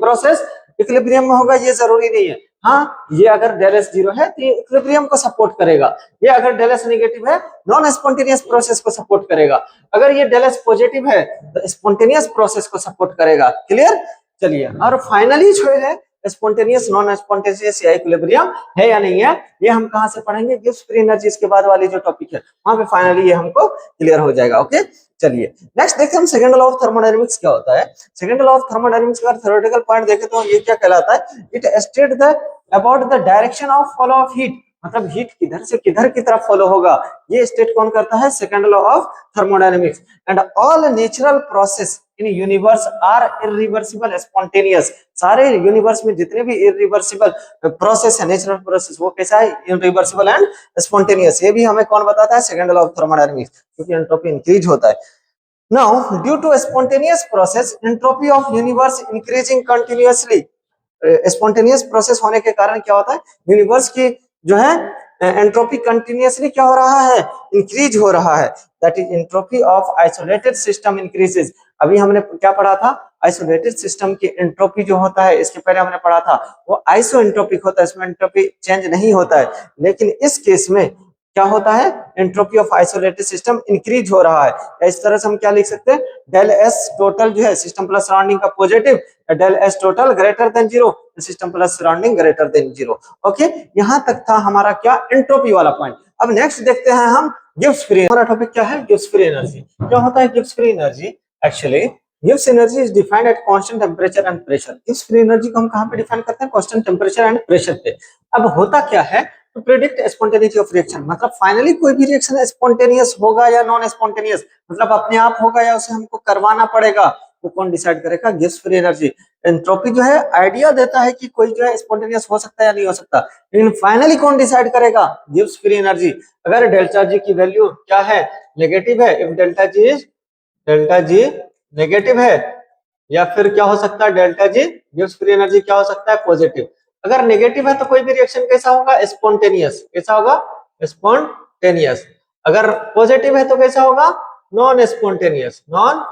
प्रोसेस इक्विलिब्रियम में होगा, ये जरूरी नहीं है। हाँ, ये अगर डेल एस 0 है तो ये इक्विलिब्रियम को सपोर्ट करेगा, ये अगर डेल एस नेगेटिव है नॉन स्पॉन्टेनियस प्रोसेस को सपोर्ट करेगा, अगर ये डेल एस पॉजिटिव है तो स्पॉन्टेनियस प्रोसेस को सपोर्ट करेगा। क्लियर। चलिए और फाइनली जो है स्पॉन्टेनियस, नॉन स्पॉन्टेनियस या इक्विलिब्रियम है या नहीं है, ये हम कहां से पढ़ेंगे, गिब्स फ्री एनर्जी के बाद वाली जो टॉपिक है वहां पे फाइनली ये हमको क्लियर हो जाएगा। ओके चलिए नेक्स्ट देखते हैं हम सेकंड लॉ ऑफ थर्मोडायनेमिक्स क्या होता है। सेकंड लॉ ऑफ थर्मोडायनेमिक्स का थ्योरेटिकल पॉइंट देखें तो ये क्या कहलाता है, it state the about the direction of flow of heat, मतलब हीट किधर से किधर की तरफ फॉलो होगा, ये स्टेट कौन करता है, second law of thermodynamics. And all natural process in universe are irreversible spontaneous, सारे यूनिवर्स में जितने भी इरिवर्सिबल प्रोसेस है, नेचुरल प्रोसेस, वो कैसा है, इरिवर्सिबल एंड स्पॉन्टेनियस। ये भी हमें कौन बताता है, सेकंड लॉ ऑफ थर्मोडायनेमिक्स, क्योंकि एंट्रोपी इंक्रीज होता है। Now, due to a spontaneous process, entropy of universe increasing continuously, spontaneous process होने के कारण क्या होता है, यूनिवर्स की जो है एंट्रोपी कंटिन्यूअसली क्या हो रहा है, इंक्रीज हो रहा है। That is entropy of isolated system increases. अभी हमने क्या पढ़ा था, आइसोलेटेड सिस्टम की एंट्रोपी जो होता है, इसके पहले हमने पढ़ा था वो आइसो एंट्रोपिक होता है, इसमें एंट्रोपी चेंज नहीं होता है। लेकिन इस केस में क्या होता है, entropy of isolated system increase हो रहा है। इस तरह से हम क्या लिख सकते हैं, डेल एस टोटल जो है सिस्टम प्लस सराउंडिंग का positive, del S total greater than 0, system plus surrounding greater than 0। Okay, यहां तक था हमारा क्या, एंट्रोपी वाला पॉइंट। अब नेक्स्ट देखते हैं हम गिब्स फ्री। हमारा टॉपिक क्या है, गिब्स फ्री एनर्जी। क्या होता है Gibbs free energy, actually Gibbs energy is defined at constant temperature and pressure. Gibbs free energy को हम कहां पे डिफाइन करते हैं, कांस्टेंट टेंपरेचर एंड प्रेशर पे। अब होता क्या है, to predict spontaneity of reaction, मतलब फाइनली कोई भी रिएक्शन स्पॉन्टेनियस होगा या नॉन स्पॉन्टेनियस, मतलब अपने आप होगा या उसे हमको करवाना पड़ेगा, वो कौन डिसाइड करेगा, गिब्स फ्री एनर्जी। एंट्रोपी जो है आइडिया देता है कि कोई जो है स्पॉन्टेनियस हो सकता है या नहीं हो सकता, लेकिन फाइनली कौन डिसाइड करेगा, गिब्स फ्री एनर्जी। अगर डेल्टा जी की वैल्यू क्या है, नेगेटिव है, इफ डेल्टा जी नेगेटिव है, या फिर क्या हो सकता है, delta G Gibbs free energy क्या हो सकता है, पॉजिटिव। अगर नेगेटिव है तो कोई भी रिएक्शन कैसा होगा, स्पॉन्टेनियस। कैसा होगा, स्पॉन्टेनियस। अगर पॉजिटिव है तो कैसा होगा, non spontaneous, non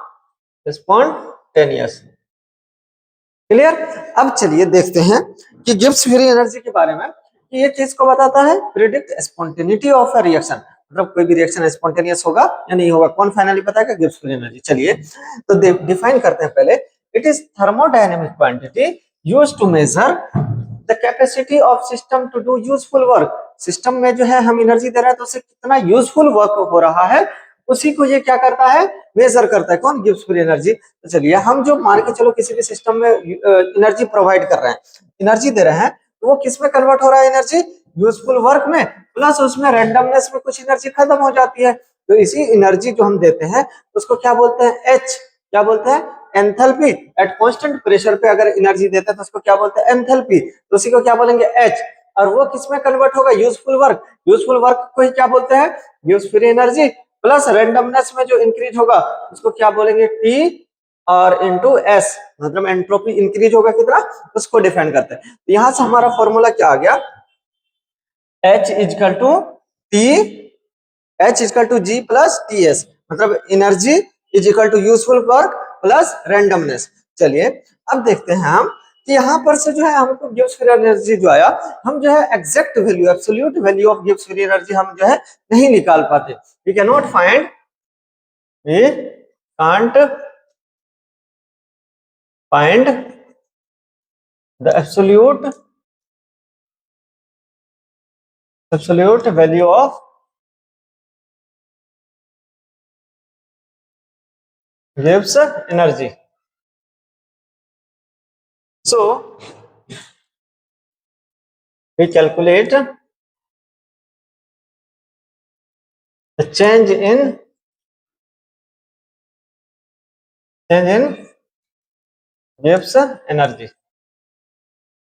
spontaneous. Clear. अब चलिए देखते हैं कि गिब्स फ्री एनर्जी के बारे में, कि ये किसको बताता है, predict spontaneity of a reaction, मतलब कोई भी रिएक्शन स्पॉन्टेनियस होगा या नहीं होगा, कौन फाइनली बताएगा, गिब्स फ्री एनर्जी। चलिए तो डिफाइन करते हैं पहले। It is thermodynamic quantity used to measure the capacity of system to do useful work. System में जो है हम एनर्जी दे रहे हैं तो उससे कितना यूजफुल वर्क हो रहा है, उसी को ये क्या करता है, मेजर करता है। कौन, गिब्स फ्री एनर्जी। तो चलिए हम जो मान के चलो किसी भी सिस्टम में एनर्जी प्रोवाइड कर रहे हैं, एनर्जी दे रहे हैं, तो वो किस में कन्वर्ट हो रहा है, एनर्जी यूजफुल वर्क में, प्लस उसमें रैंडमनेस में कुछ एनर्जी खत्म हो जाती है। तो इसी एनर्जी जो हम देते हैं उसको क्या बोलते हैं, एच। क्या बोलते हैं, एंथैल्पी। एट कांस्टेंट प्रेशर पे अगर एनर्जी देते हैं तो उसको क्या बोलते हैं, एंथैल्पी। तो उसी को क्या बोलेंगे, एच। और वो किसमें कन्वर्ट होगा, यूजफुल वर्क। यूजफुल वर्क को ही क्या बोलते हैं, Gibbs free energy. Plus randomness में जो इंक्रीज होगा उसको क्या बोलेंगे, टी और इंटू एस, मतलब एंट्रोपी इंक्रीज होगा कितना, उसको डिफाइन करते हैं। तो यहां से हमारा फॉर्मूला क्या आ गया, H is equal to T, H is equal to G plus T S, मतलब energy is equal to useful work plus randomness. चलिए अब देखते हैं हम कि यहाँ पर से जो है हमको गिब्स फ्री एनर्जी जो आया, हम जो है exact value, absolute value of Gibbs free energy हम जो है नहीं निकाल पाते। We can not find, we can't find the absolute value of Gibbs energy. So we calculate the change in Gibbs energy.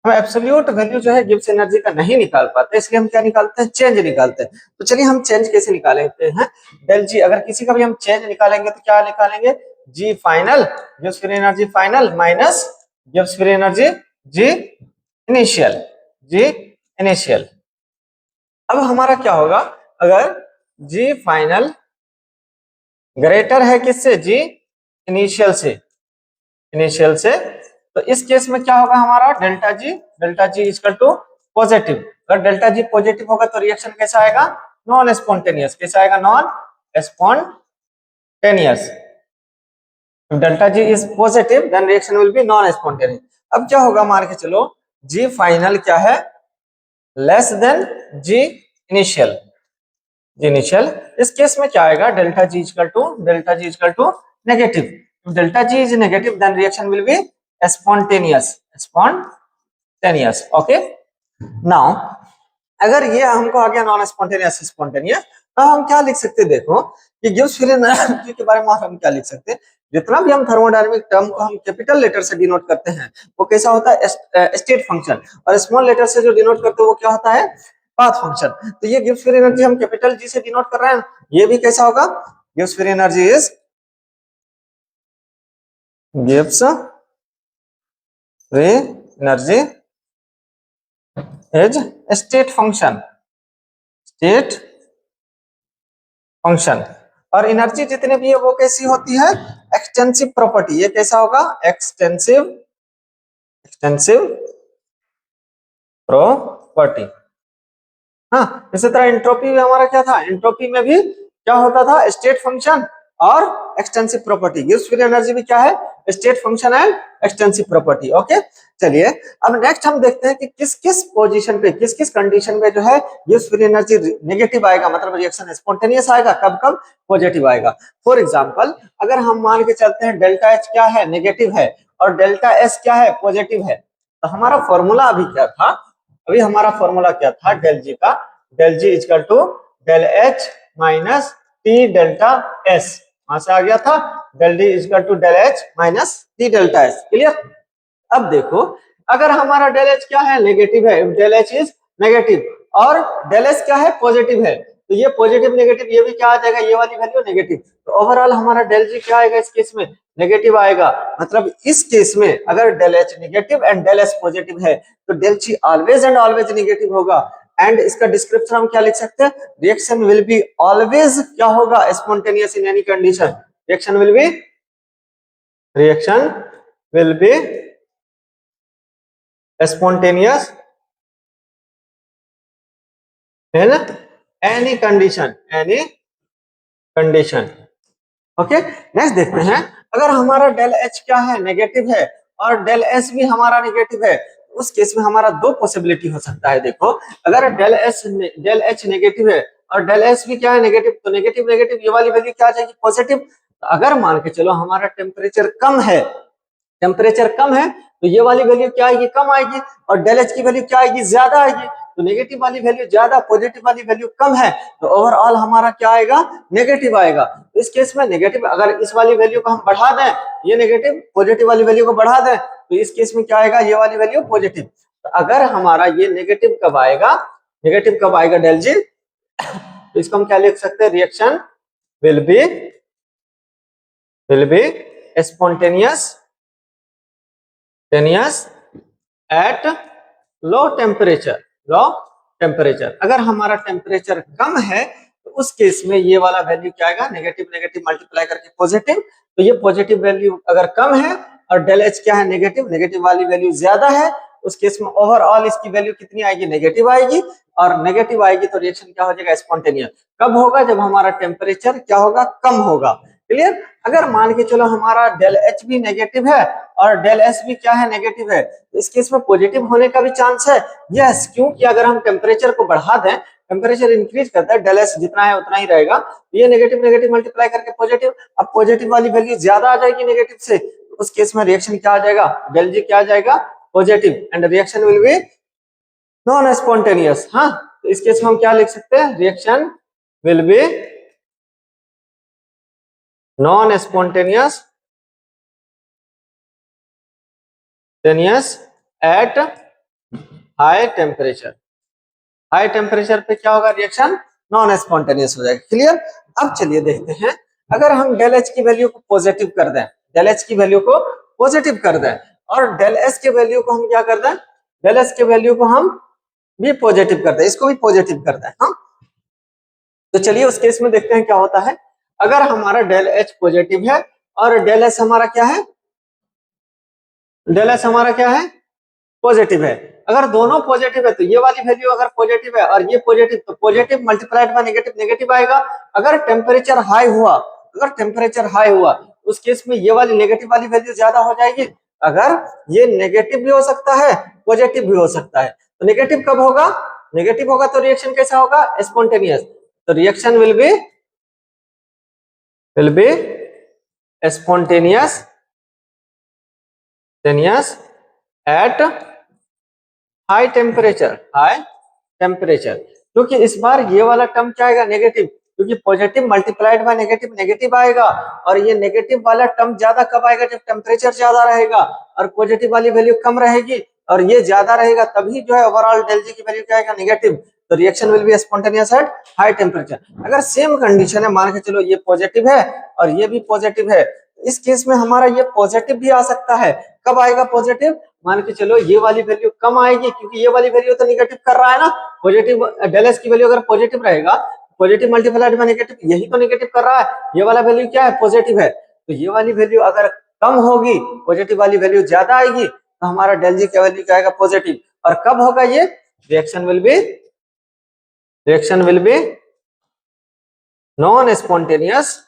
हम एब्सोल्यूट वैल्यू जो है Gibbs energy का नहीं निकाल पाते, इसलिए हम क्या निकालते हैं, चेंज निकालते हैं। तो चलिए हम चेंज कैसे निकालते हैं, डेल जी। अगर किसी का भी हम चेंज निकालेंगे तो क्या निकालेंगे, G final, Gibbs free energy final minus Gibbs free energy G initial, G initial. अब हमारा क्या होगा, अगर जी फाइनल ग्रेटर है किससे, जी इनिशियल से, इनिशियल से, तो इस केस में क्या होगा हमारा, delta G equal to positive. अगर डेल्टा जी पॉजिटिव होगा तो रिएक्शन कैसा आएगा, नॉन स्पॉन्टेनियस। कैसा आएगा, non spontaneous. Delta G is positive then reaction will be non spontaneous. अब क्या होगा, मान के चलो जी फाइनल क्या है, less than G initial, G initial. इस केस में क्या आएगा, delta G equal to negative. Delta G is negative then reaction will be spontaneous, spontaneous. Okay, now अगर ये हमको आ गया नॉन स्पॉन्टेनियस स्पॉन्टेनियस, तो हम क्या लिख सकते हैं, देखो कि गिब्स फ्री एनर्जी के बारे में हम क्या लिख सकते हैं, जितना भी हम थर्मोडायनामिक टर्म को हम कैपिटल लेटर से डिनोट करते हैं वो कैसा होता है, स्टेट फंक्शन, और स्मॉल लेटर से जो डिनोट करते हैं वो क्या होता है, पाथ फंक्शन। तो ये गिब्स फ्री एनर्जी हम कैपिटल जी से डिनोट कर रहे हैं, ये भी कैसा होगा, Gibbs free energy is Gibbs free energy is state function, state function. और एनर्जी जितने भी है वो कैसी होती है, एक्सटेंसिव प्रॉपर्टी। ये कैसा होगा, एक्सटेंसिव प्रॉपर्टी। हाँ, इसी तरह एंट्रोपी में हमारा क्या था, एंट्रोपी में भी क्या होता था, स्टेट फंक्शन और extensive property. Gibbs free energy भी क्या है, state function and extensive property. Okay, चलिए अब नेक्स्ट हम देखते हैं कि किस किस पोजीशन पे, किस किस कंडीशन पे जो है गिब्स फ्री एनर्जी नेगेटिव आएगा, मतलब रिएक्शन स्पॉन्टेनियस आएगा, कब कब पॉजिटिव आएगा। फॉर एग्जांपल अगर हम मान के चलते हैं डेल्टा एच क्या है, नेगेटिव है, और डेल्टा एस क्या है, पॉजिटिव है, तो हमारा फॉर्मूला अभी क्या था, अभी हमारा फॉर्मूला क्या था, डेल जी का, del G equal to del H minus T delta S, वहां से आ गया था, del D equal to del H minus T delta S. Clear. अब देखो अगर हमारा डेल एच क्या है, नेगेटिव है, डेल एच इज नेगेटिव, और डेल एस क्या है, पॉजिटिव है, तो ये पॉजिटिव नेगेटिव ये भी क्या आ जाएगा, ये वाली वैल्यू नेगेटिव। तो ओवरऑल हमारा डेल जी क्या आएगा इस केस में, नेगेटिव आएगा। मतलब इस केस में अगर del H negative and del S positive है तो del G always and always negative होगा। एंड इसका डिस्क्रिप्शन हम क्या लिख सकते हैं, रिएक्शन विल बी ऑलवेज क्या होगा, spontaneous in any condition. Reaction will be spontaneous in any condition. Okay, next देखते हैं, अगर हमारा डेल एच क्या है, नेगेटिव है, और डेल एस भी हमारा नेगेटिव है, उस केस में हमारा दो पॉसिबिलिटी हो सकता है। देखो, अगर डेल एच नेगेटिव है और डेल एस भी क्या है, नेगेटिव, तो नेगेटिव नेगेटिव ये वाली वैल्यू क्या आ जाएगी, पॉजिटिव। अगर मान के चलो हमारा टेम्परेचर कम है तो ये वाली वैल्यू क्या आएगी, कम आएगी, और डेल एच की वैल्यू क्या आएगी, ज्यादा आएगी। तो नेगेटिव वाली वैल्यू ज्यादा, पॉजिटिव वाली वैल्यू कम है, तो ओवरऑल हमारा क्या आएगा, नेगेटिव आएगा। तो इस केस में नेगेटिव, अगर इस वाली वैल्यू को हम बढ़ा दें, ये नेगेटिव पॉजिटिव वाली वैल्यू को बढ़ा दें, तो इस केस में क्या आएगा, ये वाली वैल्यू पॉजिटिव। तो अगर हमारा ये नेगेटिव कब आएगा डेल जी, तो इसको हम क्या लिख सकते हैं, reaction will be spontaneous at low temperature. अगर हमारा टेम्परेचर कम है तो उस केस में ये वाला वैल्यू क्या आएगा, नेगेटिव नेगेटिव मल्टीप्लाई करके पॉजिटिव। तो ये पॉजिटिव वैल्यू अगर कम है और डेल एच क्या है, नेगेटिव वाली वैल्यू ज्यादा है, उस केस में ओवरऑल इसकी वैल्यू कितनी आएगी, नेगेटिव आएगी। और नेगेटिव आएगी तो रिएक्शन क्या हो जाएगा, स्पॉन्टेनियस। कब होगा, जब हमारा टेम्परेचर क्या होगा, कम होगा। क्लियर। अगर मान के चलो हमारा डेल एच भी नेगेटिव है और डेल एस भी क्या है, नेगेटिव है, तो इस केस में पॉजिटिव होने का भी चांस है। यस, क्योंकि अगर हम टेम्परेचर को बढ़ा दें, टेम्परेचर इंक्रीज करता है, डेल एस जितना है उतना ही रहेगा, तो ये नेगेटिव नेगेटिव मल्टीप्लाई करके पॉजिटिव। अब पॉजिटिव वाली वैल्यू ज्यादा आ जाएगी नेगेटिव से, उस केस में रिएक्शन क्या आ जाएगा, डेल जी क्या आ जाएगा, positive, and reaction will be non spontaneous. हाँ, तो इस केस में हम क्या लिख सकते हैं, reaction will be non spontaneous at high temperature पे क्या होगा, रिएक्शन नॉन स्पॉन्टेनियस हो जाएगा। क्लियर। अब चलिए देखते हैं, अगर हम डेल एच की वैल्यू को पॉजिटिव कर दें, और डेल एस के वैल्यू को हम क्या कर दें, डेल एस के वैल्यू को हम भी पॉजिटिव कर दें, इसको भी पॉजिटिव कर दें। हाँ, तो चलिए उस केस में देखते हैं क्या होता है। अगर हमारा डेल एच पॉजिटिव है और डेल एस हमारा क्या है, पॉजिटिव है। अगर दोनों पॉजिटिव है तो ये वाली वैल्यू अगर पॉजिटिव है और ये पॉजिटिव, तो positive multiplied by negative, negative आएगा। अगर टेम्परेचर हाई हुआ उस केस में ये वाली नेगेटिव वाली वैल्यू ज्यादा हो जाएगी। अगर ये नेगेटिव भी हो सकता है, पॉजिटिव भी हो सकता है। तो नेगेटिव कब होगा, तो रिएक्शन कैसा होगा, स्पॉन्टेनियस। तो reaction will be spontaneous at high temperature, क्योंकि इस बार ये वाला टर्म क्या आएगा, नेगेटिव, क्योंकि positive multiplied by negative, negative आएगा। और ये नेगेटिव वाला टर्म ज्यादा कब आएगा, जब टेम्परेचर ज्यादा रहेगा और पॉजिटिव वाली वैल्यू कम रहेगी, और ये ज्यादा रहेगा, तभी जो है ओवरऑल डेल जी की वैल्यू क्या आएगा, नेगेटिव। तो reaction will be spontaneous at high temperature. अगर सेम कंडीशन है, मान के चलो ये पॉजिटिव है और ये भी पॉजिटिव है, इस केस में हमारा ये पॉजिटिव भी आ सकता है। कब आएगा पॉजिटिव, मान के चलो ये वाली वैल्यू कम आएगी, क्योंकि ये वाली वैल्यू तो निगेटिव कर रहा है ना, पॉजिटिव डेल एस की वैल्यू अगर पॉजिटिव रहेगा, पॉजिटिव मल्टीप्लाइड बाय नेगेटिव, यही तो निगेटिव कर रहा है, ये वाला वैल्यू क्या है, पॉजिटिव है। तो ये वाली वैल्यू अगर कम होगी, पॉजिटिव वाली वैल्यू ज्यादा आएगी, तो हमारा डेल जी का वैल्यू क्या आएगा, पॉजिटिव। और कब होगा ये, reaction will be non spontaneous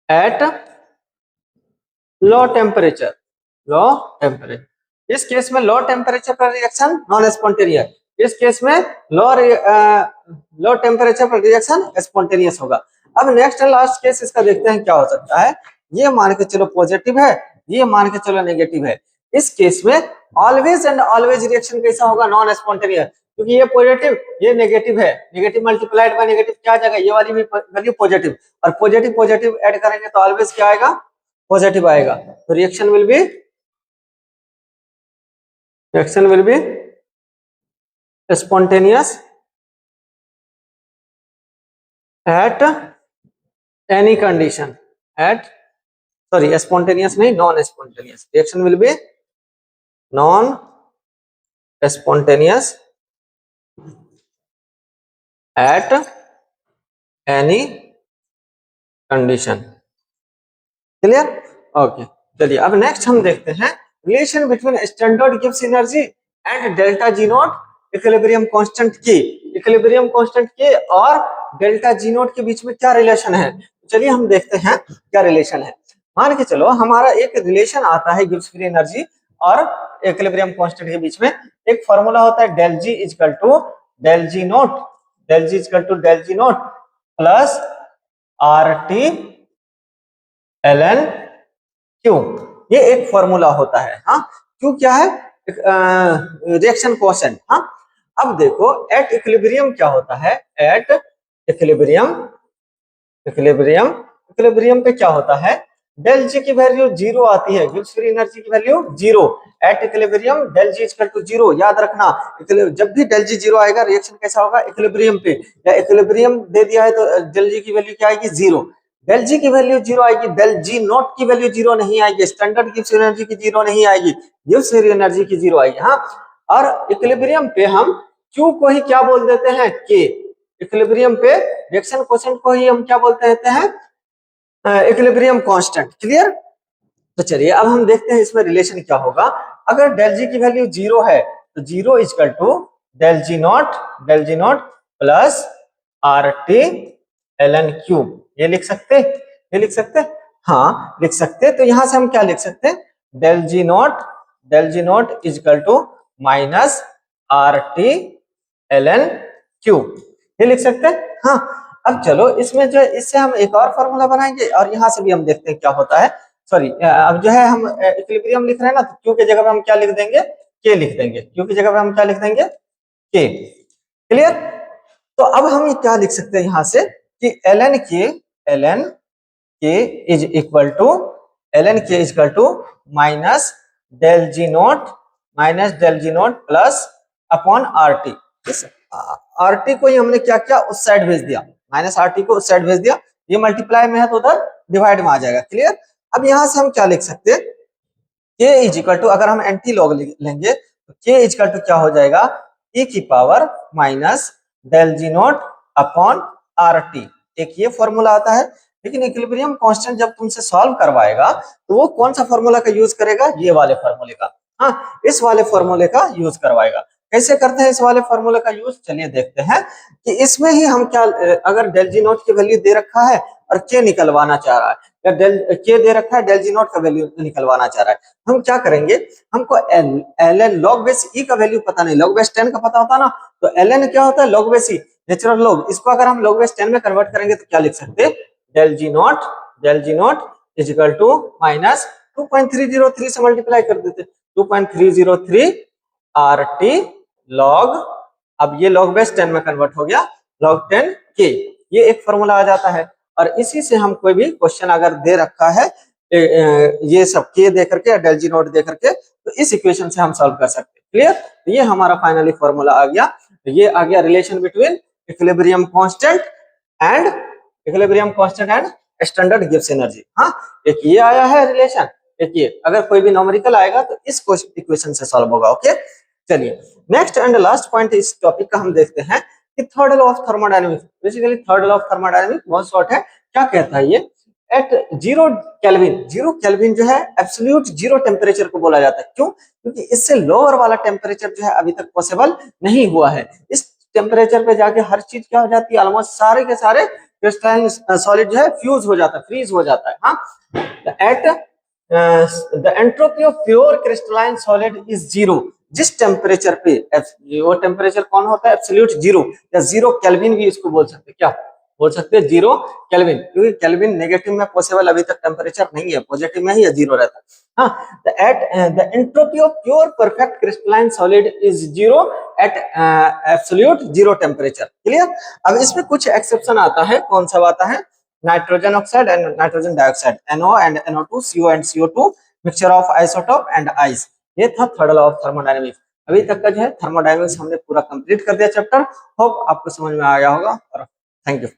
at low temperature. इस केस में लो टेम्परेचर पर रिएक्शन नॉन स्पॉन्टेनियस, इस केस में लो टेम्परेचर पर रिएक्शन स्पॉन्टेनियस होगा। अब नेक्स्ट एंड लास्ट केस इसका देखते हैं क्या हो सकता है। ये मान के चलो पॉजिटिव है, ये मान के चलो नेगेटिव है। इस केस में ऑलवेज एंड ऑलवेज रिएक्शन कैसा होगा, नॉन स्पॉन्टेनियस, क्योंकि ये पॉजिटिव ये नेगेटिव है, नेगेटिव मल्टीप्लाइड बाय नेगेटिव क्या आ जाएगा, ये वाली भी वैल्यू पॉजिटिव, और पॉजिटिव पॉजिटिव ऐड करेंगे तो ऑलवेज क्या आएगा, पॉजिटिव आएगा। तो reaction will B spontaneous at any condition, at sorry spontaneous नहीं, non spontaneous, reaction will be non spontaneous at any condition. Clear? Okay, चलिए अब नेक्स्ट हम देखते हैं relation between standard Gibbs energy and delta G not equilibrium constant के, equilibrium constant के और delta G not के बीच में क्या रिलेशन है। चलिए हम देखते हैं क्या रिलेशन है। मान के चलो हमारा एक रिलेशन आता है गिब्स फ्री एनर्जी और इक्विलिब्रियम कांस्टेंट के बीच में। एक फॉर्मूला होता है del G equal to del G naught, del G equal to del G naught plus R T ln Q, ये एक फॉर्मूला होता है। हाँ, क्यू क्या है? Reaction coefficient. हाँ, अब देखो एट इक्विलिब्रियम क्या होता है, एट इक्विलिब्रियम, इक्विलिब्रियम, इक्विलिब्रियम पे क्या होता है, डेल जी की वैल्यू जीरो आती है, गिब्स फ्री एनर्जी की value zero. At equilibrium del G equal to zero, याद रखना जब भी डेल जी जीरो आएगा रिएक्शन कैसा होगा, इक्विलिब्रियम पे, या इक्विलिब्रियम दे दिया है तो डेल जी की वैल्यू क्या आएगी, जीरो। डेल जी की वैल्यू जीरो आएगी, डेल जी नॉट की वैल्यू जीरो नहीं आएगी, स्टैंडर्ड गिब्स एनर्जी की जीरो नहीं आएगी, गिब्स फ्री एनर्जी की जीरो आएगी। हाँ, और इक्विलिब्रियम पे हम क्यू को ही क्या बोल देते हैं, के। इक्विलिब्रियम पे रिएक्शन कोएफिशिएंट को ही हम क्या बोलते हैं, इक्विलिब्रियम कांस्टेंट। क्लियर? तो चलिए अब हम देखते हैं इसमें रिलेशन क्या होगा। अगर डेल जी की वैल्यू जीरो है तो zero equal to del G naught, del G naught plus R T L N cube, ये लिख सकते, ये लिख सकते, हाँ लिख सकते। तो यहां से हम क्या लिख सकते हैं, del G naught, del G naught equal to minus R T L N cube, ये लिख सकते हैं। हाँ, अब चलो इसमें जो है इससे हम एक और फॉर्मूला बनाएंगे और यहां से भी हम देखते हैं क्या होता है। सॉरी, अब जो है हम इक्विलिब्रियम लिख रहे हैं ना, तो क्यू की जगह पे हम क्या लिख देंगे, के लिख देंगे, क्यू की जगह पे हम क्या लिख देंगे, के। क्लियर? तो अब हम क्या लिख सकते हैं यहां से कि ln K, ln K is equal to, ln K is equal to minus del G naught, minus del G naught plus upon R T. इस आर टी को ही हमने क्या किया, उस साइड भेज दिया, माइनस आर टी को उस साइड भेज दिया, ये मल्टीप्लाई में है तो उधर डिवाइड में आ जाएगा। क्लियर? अब यहां से हम क्या लिख सकते हैं, के इज इक्वल टू, अगर हम एंटी लॉग लेंगे तो के इज इक्वल टू क्या हो जाएगा, e की power minus del G naught upon R T. एक ये फॉर्मूला आता है, लेकिन इक्विलिब्रियम कांस्टेंट जब तुमसे सॉल्व करवाएगा तो वो कौन सा फॉर्मूला का यूज करेगा, ये वाले फॉर्मूले का। हाँ, इस वाले फॉर्मूले का यूज करवाएगा। कैसे करते हैं इस वाले फॉर्मूले का यूज, चलिए देखते हैं कि इसमें ही हम क्या, अगर डेल जी नॉट की वैल्यू दे रखा है और के निकलवाना चाह रहा है, या डेल के दे रखा है, डेल जी नॉट का वैल्यू निकलवाना चाह रहा है, हम क्या करेंगे, हमको एल एन लॉग बेस ई का वैल्यू पता नहीं, लॉग बेस 10 का पता होता ना, तो एल एन क्या होता है, लॉग बेस ई, नेचुरल लॉग। इसको अगर हम लॉग बेस 10 में कन्वर्ट करेंगे तो क्या लिख सकते हैं, del G naught, del G naught is equal to minus 2.303 से मल्टीप्लाई कर देते, 2.303 आर टी लॉग, अब ये लॉग बेस 10 में कन्वर्ट हो गया, लॉग 10 के, ये एक फॉर्मूला आ जाता है। और इसी से हम कोई भी क्वेश्चन अगर दे रखा है ये सब के दे करके, डेल जी नोट दे करके, तो इस इक्वेशन से हम सॉल्व कर सकते हैं। क्लियर? तो ये हमारा फाइनली फॉर्मूला आ गया, ये आ गया relation between equilibrium constant and, equilibrium constant and standard Gibbs energy. हाँ, एक ये आया है रिलेशन, एक ये, अगर कोई भी न्यूमेरिकल आएगा तो इस इक्वेशन से सॉल्व होगा। ओके, चलिए नेक्स्ट एंड लास्ट पॉइंट इस टॉपिक का हम देखते हैं कि third law of thermodynamics. Basically third law of thermodynamics बहुत शॉर्ट है। क्या कहता है ये, at zero Kelvin, zero Kelvin जो है एब्सोल्यूट जीरो टेम्परेचर को बोला जाता है। क्यों? क्योंकि इससे लोअर वाला टेम्परेचर जो है अभी तक पॉसिबल नहीं हुआ है। इस टेम्परेचर पे जाके हर चीज क्या हो जाती है, ऑलमोस्ट सारे के सारे क्रिस्टलाइन सॉलिड जो है फ्यूज हो जाता है, फ्रीज हो जाता है। हाँ, at the entropy of pure crystalline solid is zero. जिस टेम्परेचर पे, वो टेम्परेचर कौन होता है, एब्सोल्यूट जीरो, या जीरो केल्विन भी इसको बोल सकते हैं। क्या बोल सकते हैं, जीरो केल्विन, क्योंकि केल्विन नेगेटिव में पॉसिबल अभी तक टेम्परेचर नहीं है, पॉजिटिव में ही जीरो रहता है। हाँ, the entropy of pure perfect crystalline solid is zero at absolute zero temperature. Clear? अब इसमें कुछ एक्सेप्शन आता है, कौन सा आता है, nitrogen oxide and nitrogen dioxide, NO and NO2, CO and CO2, mixture of isotope and ice. ये था थर्ड लॉ ऑफ थर्मोडायनामिक्स। अभी तक का जो है थर्मोडायनेमिक्स हमने पूरा कंप्लीट कर दिया चैप्टर। होप आपको समझ में आ गया होगा और थैंक यू।